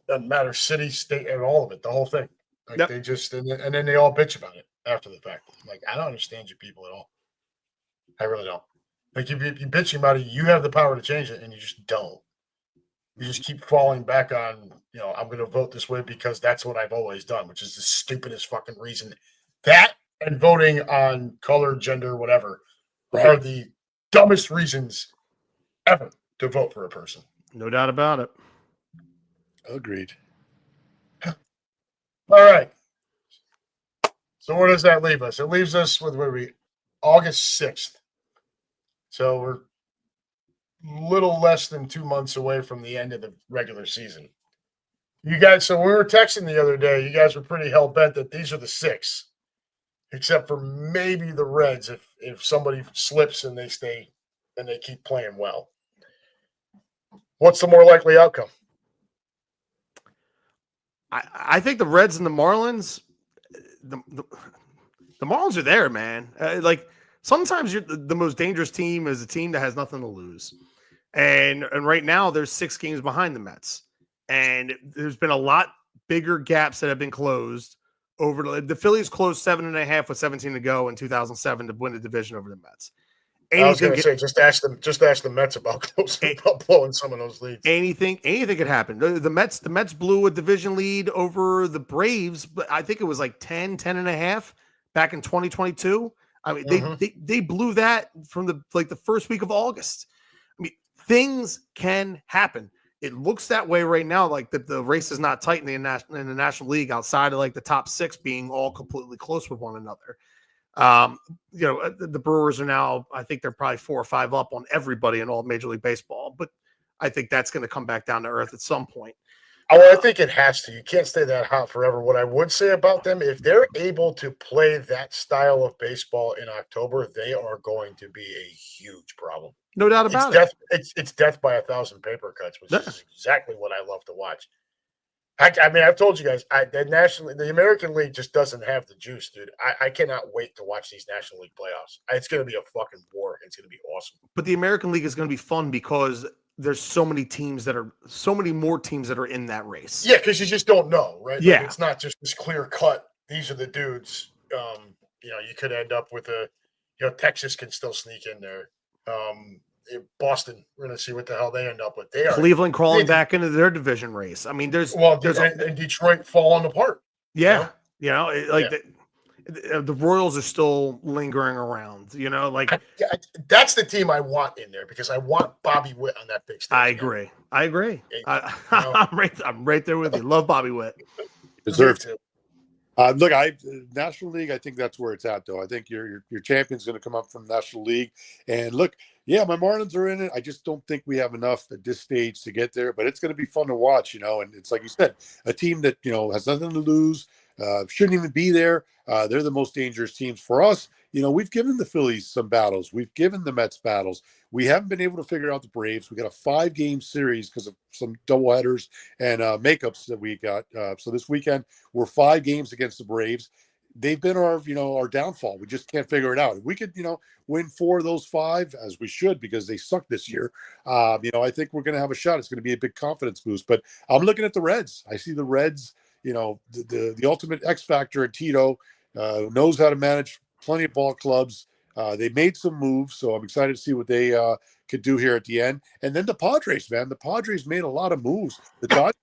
Doesn't matter, city, state, and all of it, the whole thing. Like they just and then they all bitch about it after the fact. I'm like, I don't understand you people at all. I really don't. Like you bitching about it, you have the power to change it, and you just don't. You just keep falling back on, I'm going to vote this way because that's what I've always done, which is the stupidest fucking reason. That and voting on color, gender, whatever, are the dumbest reasons ever to vote for a person.
No doubt about it.
Agreed.
All right. So where does that leave us? It leaves us with August 6th. So we're little less than 2 months away from the end of the regular season. You guys, so we were texting the other day. You guys were pretty hell bent that these are the 6, except for maybe the Reds if somebody slips and they stay and they keep playing well. What's the more likely outcome?
I think the Reds and the Marlins. The Marlins are there, man. Like sometimes the most dangerous team is a team that has nothing to lose, and right now there's 6 games behind the Mets, and there's been a lot bigger gaps that have been closed over the Phillies closed 7.5 with 17 to go in 2007 to win the division over the Mets.
I was going to say, just ask the Mets about blowing some of those leads.
Anything could happen. The Mets blew a division lead over the Braves, but I think it was like 10.5 back in 2022. I mean, they blew that from the first week of August. I mean, things can happen. It looks that way right now, like the race is not tight in the National League outside of like the top 6 being all completely close with one another. The Brewers are now, I think they're probably 4 or 5 up on everybody in all Major League Baseball, but I think that's going to come back down to earth at some point.
Oh, I think it has to. You can't stay that hot forever. What I would say about them, if they're able to play that style of baseball in October, they are going to be a huge problem.
No doubt about it.
It's death by 1,000 paper cuts, which is exactly what I love to watch. I mean, I've told you guys, the American League just doesn't have the juice, dude. I cannot wait to watch these National League playoffs. It's going to be a fucking war. It's going to be awesome.
But the American League is going to be fun because there's so many more teams that are in that race.
Yeah, because you just don't know, right?
Yeah,
like, it's not just this clear cut. These are the dudes. You could end up with Texas can still sneak in there. Boston, we're going to see what the hell they end up with.
Cleveland crawling back into their division race. I mean, there's
and Detroit falling apart.
Yeah, the Royals are still lingering around.
That's the team I want in there because I want Bobby Witt on that big stage.
I agree. I'm right there with you. Love Bobby Witt.
Deserved to. Look, National League, I think that's where it's at, though. I think your champion's going to come up from National League. And look, yeah, my Marlins are in it. I just don't think we have enough at this stage to get there. But it's going to be fun to watch, And it's like you said, a team that, has nothing to lose, shouldn't even be there. They're the most dangerous teams for us. We've given the Phillies some battles. We've given the Mets battles. We haven't been able to figure out the Braves. We got a 5-game series because of some doubleheaders and makeups that we got. So this weekend, we're 5 games against the Braves. They've been our downfall. We just can't figure it out. If we could, win 4 of those 5, as we should, because they suck this year, I think we're going to have a shot. It's going to be a big confidence boost. But I'm looking at the Reds. I see the Reds, the ultimate X factor in Tito, knows how to manage plenty of ball clubs. They made some moves, so I'm excited to see what they could do here at the end. And then the Padres, man. The Padres made a lot of moves. The Dodgers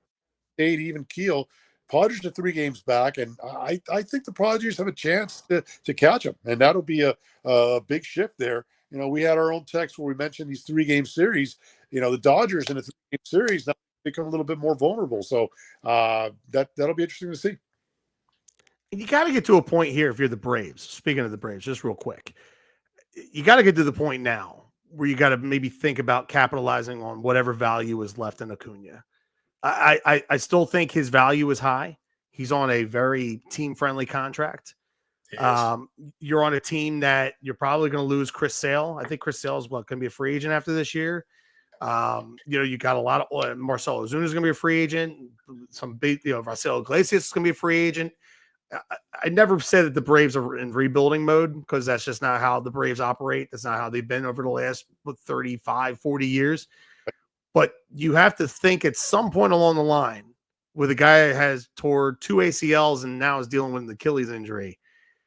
stayed even keel. Padres are 3 games back, and I think the Padres have a chance to catch them, and that'll be a big shift there. We had our own text where we mentioned these 3-game series. The Dodgers in a 3-game series now become a little bit more vulnerable. So that'll be interesting to see.
You got to get to a point here if you're the Braves. Speaking of the Braves, just real quick, you got to get to the point now where you got to maybe think about capitalizing on whatever value is left in Acuna. I still think his value is high. He's on a very team-friendly contract. You're on a team that you're probably going to lose Chris Sale. I think Chris Sale is going to be a free agent after this year. You got a lot of Marcell Ozuna is going to be a free agent. Some big, Marcelo Iglesias is going to be a free agent. I never said that the Braves are in rebuilding mode because that's just not how the Braves operate. That's not how they've been over the last 35, 40 years. But you have to think at some point along the line with a guy that has tore 2 ACLs and now is dealing with an Achilles injury.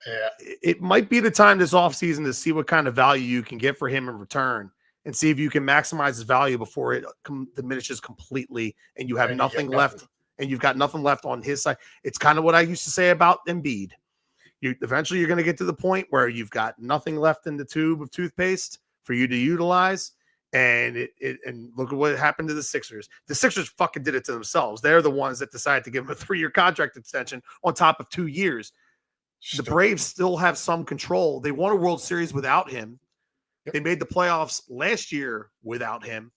Yeah.
It might be the time this offseason to see what kind of value you can get for him in return and see if you can maximize his value before it diminishes completely and you have
And you
nothing
get
left and you've got nothing left on his side. It's kind of what I used to say about Embiid. Eventually you're going to get to the point where you've got nothing left in the tube of toothpaste for you to utilize. And and look at what happened to the Sixers. The Sixers fucking did it to themselves. They're the ones that decided to give him a 3-year contract extension on top of 2 years. The Braves still have some control. They won a World Series without him. They made the playoffs last year without him.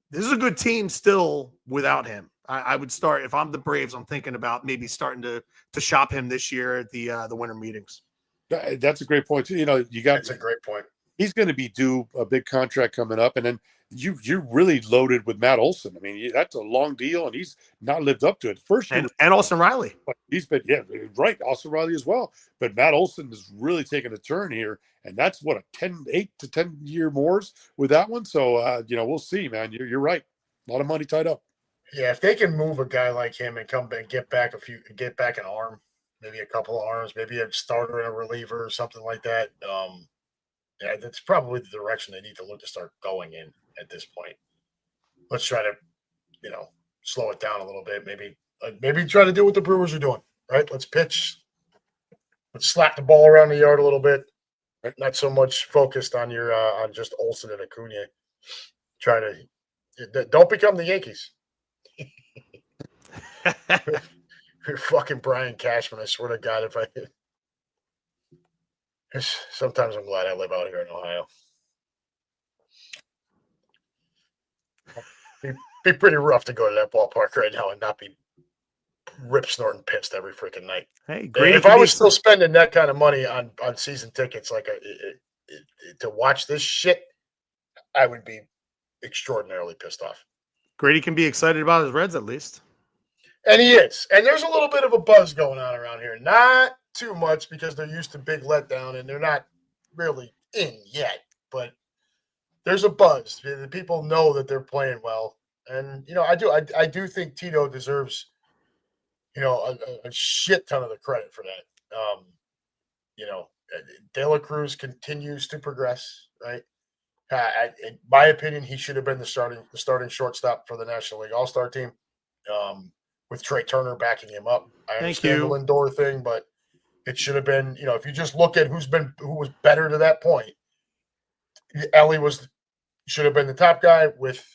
This is a good team still without him. I would start, if I'm the Braves, I'm thinking about maybe starting to shop him this year at the winter meetings.
That's a great point too.
That's a great point.
He's going to be due a big contract coming up, and then you're really loaded with Matt Olson. I mean, that's a long deal, and he's not lived up to it. First year,
and Austin Riley.
He's been right. Austin Riley as well, but Matt Olson is really taking a turn here, and that's what 8 to 10 year mores with that one. So we'll see, man. You're right. A lot of money tied up.
Yeah, if they can move a guy like him and come back, get back an arm, maybe a couple of arms, maybe a starter and a reliever or something like that. Yeah, that's probably the direction they need to look to start going in at this point. Let's try to, slow it down a little bit. Maybe try to do what the Brewers are doing, right? Let's pitch. Let's slap the ball around the yard a little bit. Right? Not so much focused on your on just Olsen and Acuna. Try to don't become the Yankees. You're fucking Brian Cashman. I swear to God, sometimes I'm glad I live out here in Ohio. Be pretty rough to go to that ballpark right now and not be rip snorting pissed every freaking night.
Hey, great.
If I was still spending that kind of money on season tickets, to watch this shit, I would be extraordinarily pissed off.
Grady can be excited about his Reds at least.
And he is. And there's a little bit of a buzz going on around here. Not too much because they're used to big letdown and they're not really in yet. But there's a buzz. The people know that they're playing well. And, I do think Tito deserves, a shit ton of the credit for that. De La Cruz continues to progress, right? In my opinion, he should have been the starting shortstop for the National League All-Star team. With Trey Turner backing him up. I understand the Lindor thing, but it should have been, if you just look at who was better to that point, Ellie should have been the top guy with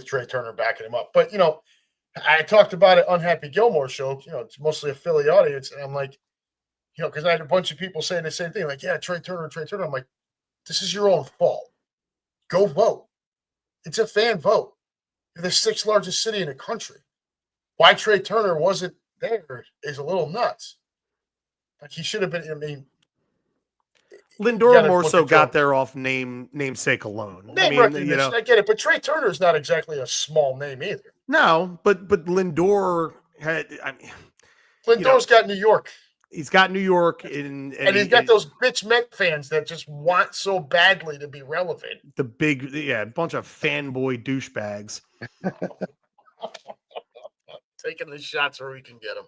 Trey Turner backing him up. But, I talked about it on Happy Gilmore show, it's mostly a Philly audience. And I'm like, because I had a bunch of people saying the same thing, like, yeah, Trey Turner. I'm like, this is your own fault. Go vote. It's a fan vote. You're the 6th largest city in the country. Why Trey Turner wasn't there is a little nuts. Like he should have been. I mean,
Lindor more so got there off namesake alone.
I get it, but Trey Turner is not exactly a small name either.
No, but Lindor had.
Lindor's got New York.
He's got New York, and
he's got those bitch Met fans that just want so badly to be relevant.
The big, bunch of fanboy douchebags.
Taking the shots where we can get them.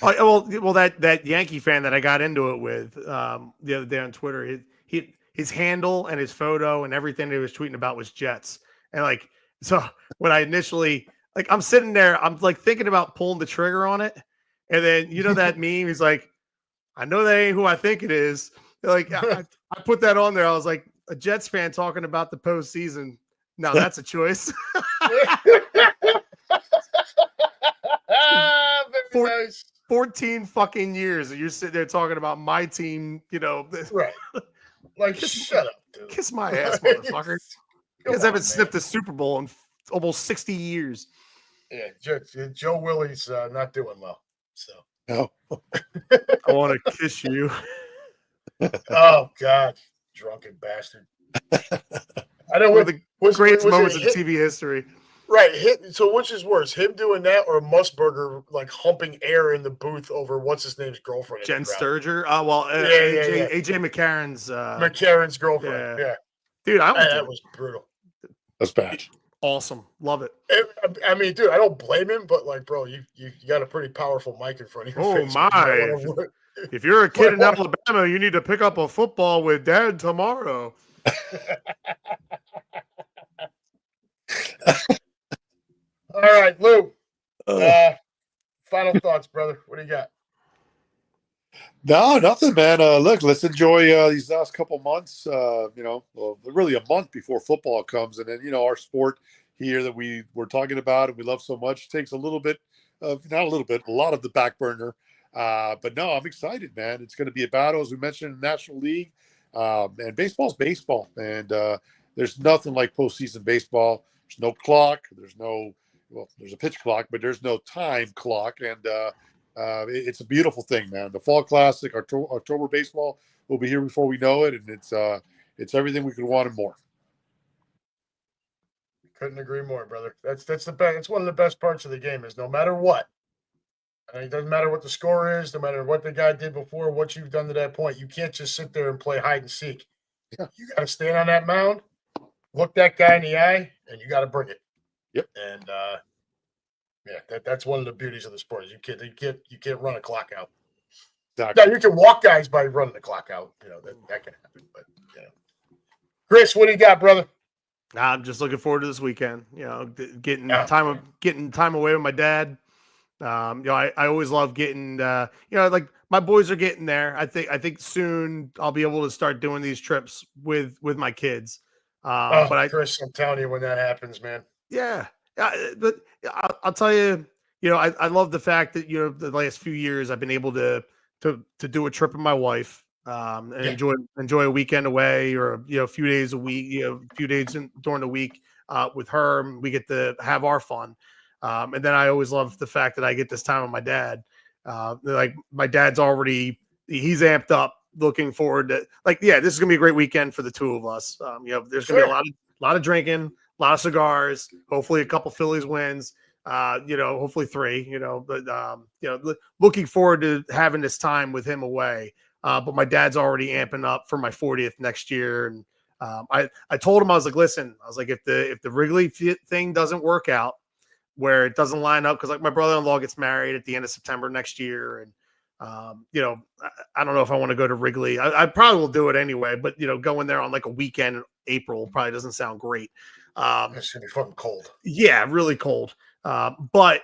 Well, that Yankee fan that I got into it with the other day on Twitter, his handle and his photo and everything that he was tweeting about was Jets. And so when I initially I'm sitting there, I'm thinking about pulling the trigger on it, and then that meme. He's like, I know that ain't who I think it is. I put that on there. I was like, a Jets fan talking about the postseason. No, that's a choice. 14 fucking years and you're sitting there talking about my team,
right? Shut up, dude.
Kiss my ass, motherfucker. You guys haven't sniffed a Super Bowl in almost 60 years.
Yeah, Joe Willie's not doing well. So
no.
I want to kiss you.
Oh God, drunken bastard. I know
one of the greatest moments in TV history.
Right. So which is worse, him doing that or Musburger humping air in the booth over what's his name's girlfriend?
Jen Sturger. AJ McCarron's
McCarron's girlfriend. Yeah.
Dude,
that was brutal.
That's bad.
Awesome. Love it.
I mean, dude, I don't blame him, but like, bro, you got a pretty powerful mic in front of your
Oh
face. Man.
my. If you're a kid in Alabama, you need to pick up a football with Dad tomorrow.
All right, Lou. Final thoughts, brother. What do you got?
No, nothing, man. Look, let's enjoy these last couple months. Really a month before football comes, and then our sport here that we're talking about and we love so much takes a little bit of not a little bit, a lot of the back burner. But no, I'm excited, man. It's going to be a battle, as we mentioned, in the National League, and baseball's baseball, and there's nothing like postseason baseball. There's no clock. There's a pitch clock, but there's no time clock, and it's a beautiful thing, man. The Fall Classic, October baseball will be here before we know it, and it's everything we could want and more.
Couldn't agree more, brother. That's the best. It's one of the best parts of the game is no matter what. And it doesn't matter what the score is, no matter what the guy did before, what you've done to that point. You can't just sit there and play hide and seek.
Yeah.
You got to stand on that mound, look that guy in the eye, and you got to bring it.
Yep.
And that's one of the beauties of the sport. Is you can't run a clock out.
Exactly.
Now you can walk guys by running the clock out. That can happen. But Chris, what do you got, brother?
I'm just looking forward to this weekend. Getting time away with my dad. I always love getting. Like my boys are getting there. I think soon I'll be able to start doing these trips with my kids.
Chris, I'm telling you when that happens, man.
Yeah, but I'll tell you. I love the fact that the last few years I've been able to do a trip with my wife. And enjoy a weekend away or a few days a week, a few days during the week with her. We get to have our fun, and then I always love the fact that I get this time with my dad. Like my dad's he's amped up, looking forward to this is gonna be a great weekend for the two of us. There's gonna be a lot of drinking, a lot of cigars. Hopefully, a couple Phillies wins. Hopefully 3. Looking forward to having this time with him away. But my dad's already amping up for my 40th next year. And I told him, I was like, listen, if the Wrigley thing doesn't work out, where it doesn't line up, because my brother-in-law gets married at the end of September next year. And, I don't know if I want to go to Wrigley. I probably will do it anyway, but, going there on a weekend in April probably doesn't sound great.
It's going to be fucking cold.
Yeah, really cold. But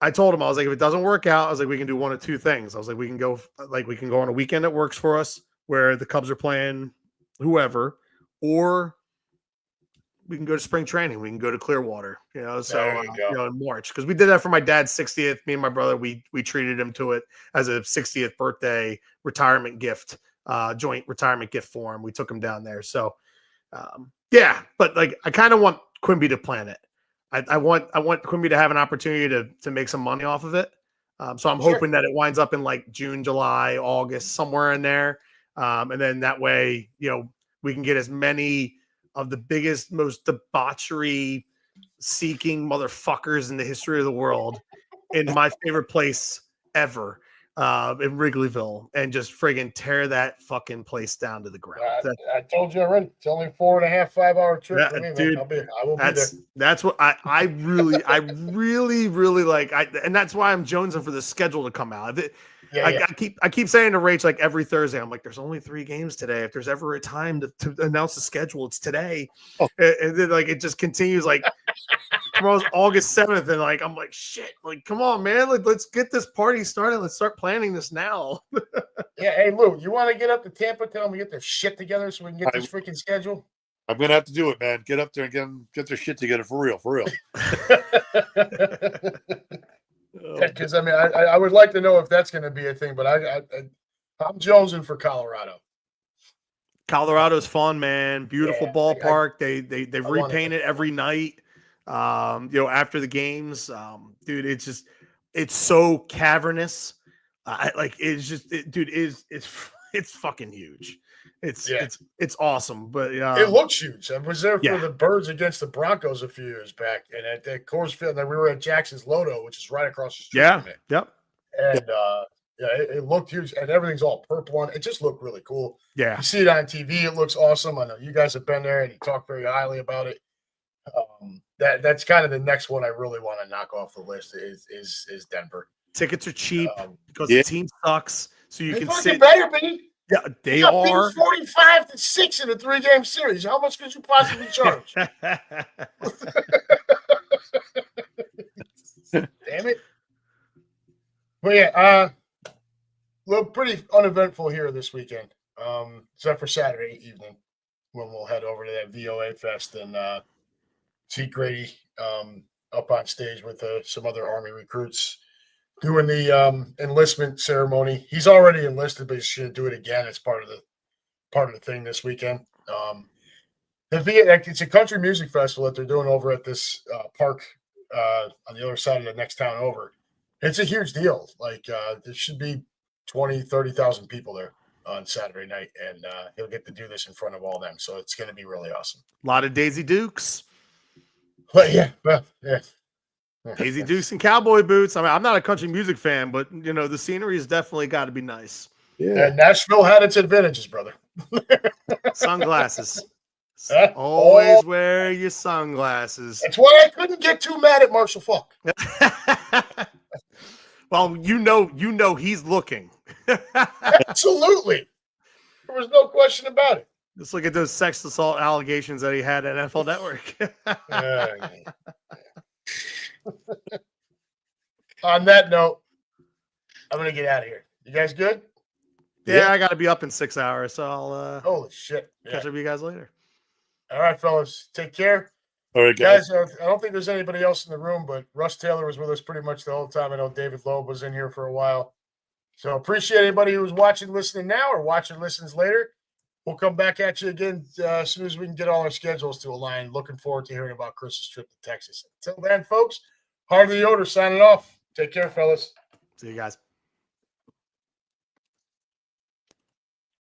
I told him, I was like, if it doesn't work out, I was like, we can do one of two things. I was like, we can go on a weekend that works for us where the Cubs are playing whoever, or we can go to spring training. We can go to Clearwater, in March. Because we did that for my dad's 60th. Me and my brother, we treated him to it as a 60th birthday retirement gift, joint retirement gift for him. We took him down there. So, but I kind of want Quimby to plan it. I want Quimby to have an opportunity to make some money off of it. So I'm hoping that it winds up in June, July, August, somewhere in there. And then that way, we can get as many of the biggest, most debauchery seeking motherfuckers in the history of the world in my favorite place ever, in Wrigleyville, and just friggin' tear that fucking place down to the ground.
I told you already. It's only 4.5, 5-hour trip for me,
dude.
man. I will be there.
That's what I really like. And that's why I'm jonesing for the schedule to come out. I keep saying to Rach every Thursday, I'm like, there's only 3 games today. If there's ever a time to announce the schedule, it's today. Oh. And then it just continues tomorrow's August 7th, and I'm like, shit, come on, man, let's get this party started. Let's start planning this now.
Yeah, hey Lou, you want to get up to Tampa? Tell them we get their shit together so we can get this freaking schedule.
I'm gonna have to do it, man. Get up there and get their shit together for real.
Because I would like to know if that's going to be a thing, but I'm jonesing for Colorado.
Colorado's fun, man. Beautiful ballpark. They repaint it every night. After the games, dude, it's so cavernous. It's fucking huge. It's awesome, but
it looks huge. I was there for the Birds against the Broncos a few years back, and at the Coors Field, we were at Jackson's Lodo, which is right across the street from it.
Yep.
And it looked huge, and everything's all purple on it. It just looked really cool.
Yeah,
you see it on TV. It looks awesome. I know you guys have been there, and you talk very highly about it. That's kind of the next one I really want to knock off the list is Denver.
Tickets are cheap because
Yeah.
the team sucks, so you
They
can
fucking
sit.
better be.
Yeah, they
got
are.
45-6 in a 3-game series. How much could you possibly charge? Damn it. But yeah, look pretty uneventful here this weekend. Except for Saturday evening when we'll head over to that VOA Fest and see Grady up on stage with some other Army recruits doing the enlistment ceremony. He's already enlisted, but he's going to do it again. It's part of the thing this weekend. It's a country music festival that they're doing over at this park on the other side of the next town over. It's a huge deal. Like there should be 30,000 people there on Saturday night, and he'll get to do this in front of all them. So it's going to be really awesome.
A lot of Daisy Dukes.
But yeah.
Daisy Dukes and cowboy boots. I mean, I'm not a country music fan, but the scenery has definitely got to be nice.
Yeah.
And Nashville had its advantages, brother.
Sunglasses.
Huh?
Always wear your sunglasses.
That's why I couldn't get too mad at Marshall Falk.
Well, he's looking.
Absolutely. There was no question about it.
Just look at those sex assault allegations that he had at NFL Network.
On that note, I'm going to get out of here. You guys good?
Yeah, I got to be up in 6 hours, so I'll
Holy shit.
catch up with you guys later.
All right, fellas. Take care.
All right,
Guys, I don't think there's anybody else in the room, but Russ Taylor was with us pretty much the whole time. I know David Loeb was in here for a while. So appreciate anybody who's watching, listening now, or watching, listens later. We'll come back at you again as soon as we can get all our schedules to align. Looking forward to hearing about Chris's trip to Texas. Until then, folks, Heart of the Odor signing off. Take care, fellas.
See you guys.